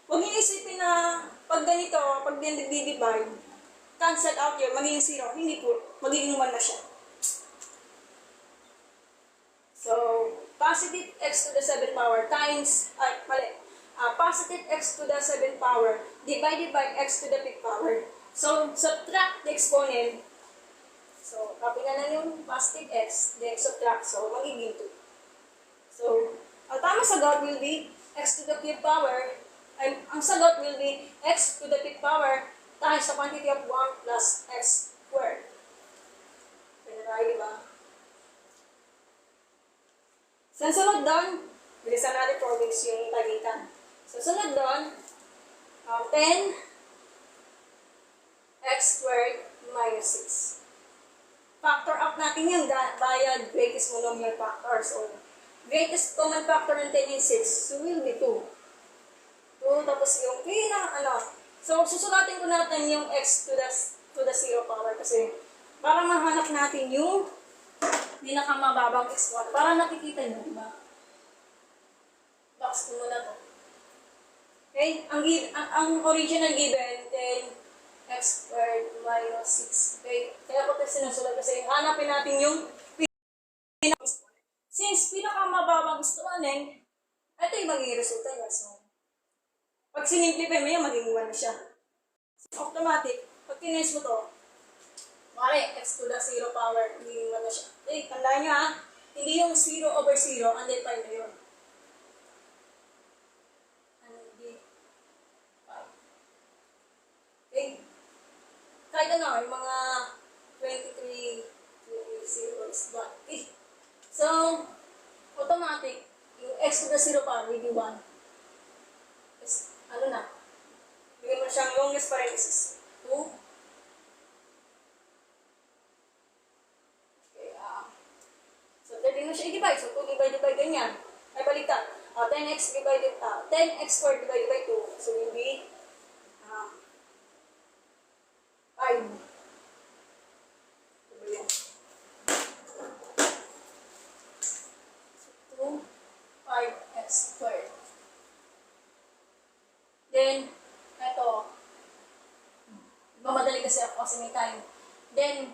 Huwag niyo isipin na pag ganito, pag divide, cancel out yun, magiging 0. Hindi po. Magiging 1 na siya. So, positive x to the 7th power times, positive x to the 7th power divided by x to the 5th power. So, subtract the exponent. So, copy na lang yung positive x, then subtract. So, magiging 2. So, ang tama sagot will be x to the 5th power. Ang sagot will be x to the 5th power times the quantity of 1 plus x squared. Pwede tayo, di ba? So, sunod doon, bilisan natin province yung tagitan. So, sunod doon, 10 x squared minus 6. Factor out natin yung via greatest monomial factor. So, greatest common factor ng 10 and 6, so will be 2. 2, tapos yung So, susulatin ko natin yung x to the 0 power kasi para mahanap natin yung pinakamababang x1. Para nakikita nyo, diba? Box ko muna to. Okay? Ang original given, 10 x squared minus 6. Okay? Kaya ko ito sinusulat kasi hanapin natin yung pinaka-exponent. Since pinakamababang exponent, ito yung magiging resulta niya. So, pag sinimplify mo yan, magiging 1 na siya. So, automatic, pag kines mo to, mali, x to the 0 power, magiging 1 na siya. Okay, tandaan nyo ha, hindi yung 0 over 0, undefined na yun. Okay? Kahit ano, yung mga 23, 0 is 1. Okay? So, automatic, yung x to the 0 power, will be 1. Ano na? Bigyan mo siyang longest parenthesis. 2. Okay, so, pwede mo siya i-divide. So, 2 divided by ganyan. Ay, baliktad. 10x divided, 10x squared divided by 2. So, will be 5. Diba yan? So, 2, 5x squared. Then, ito, mamadali kasi ako kasi may time. Then,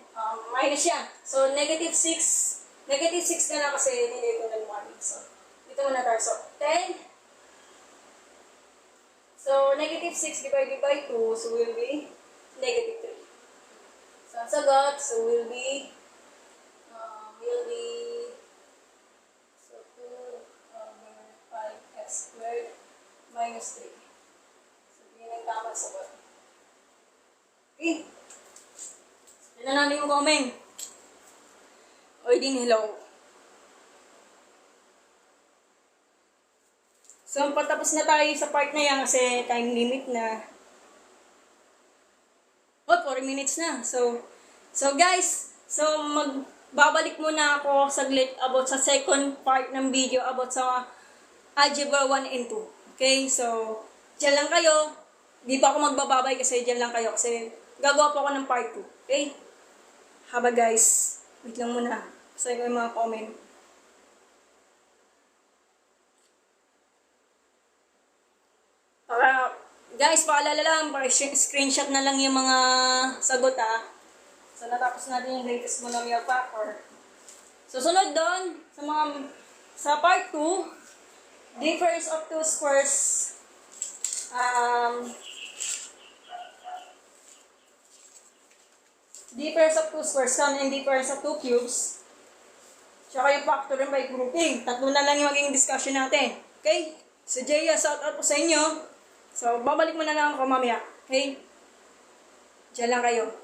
minus yan. So, negative 6 na lang kasi nilagay ko ng 1. So, dito muna tayo. So, 10. So, negative 6 divided by 2, so will be negative 3. So, ang sagot, so will be, so 2 over 5x squared minus 3. Yung tamang sagot. Okay. Yan na namin yung comment. O din hello. So, patapos na tayo sa part na yan kasi time limit na. 4 minutes na. So guys, magbabalik muna ako saglit about sa second part ng video about sa Algebra 1 and 2. Okay, so, dyan lang kayo. Di pa ako magbababay kasi dyan lang kayo kasi gagawa po ako ng part 2. Okay? Haba guys. Wait lang muna. Kasi ko yung mga comment. Guys, paalala lang, screenshot na lang yung mga sagot ha. So, natapos natin yung latest monomial factor. So, sunod doon, sa part 2, difference of two squares difference of 2 squares sum and difference of 2 cubes. Tsaka yung factoring by grouping. Tatlo na lang yung maging discussion natin. Okay? So, Jaya, shout out po sa inyo. So, babalik mo na lang ako mamaya. Okay? Diyan lang kayo.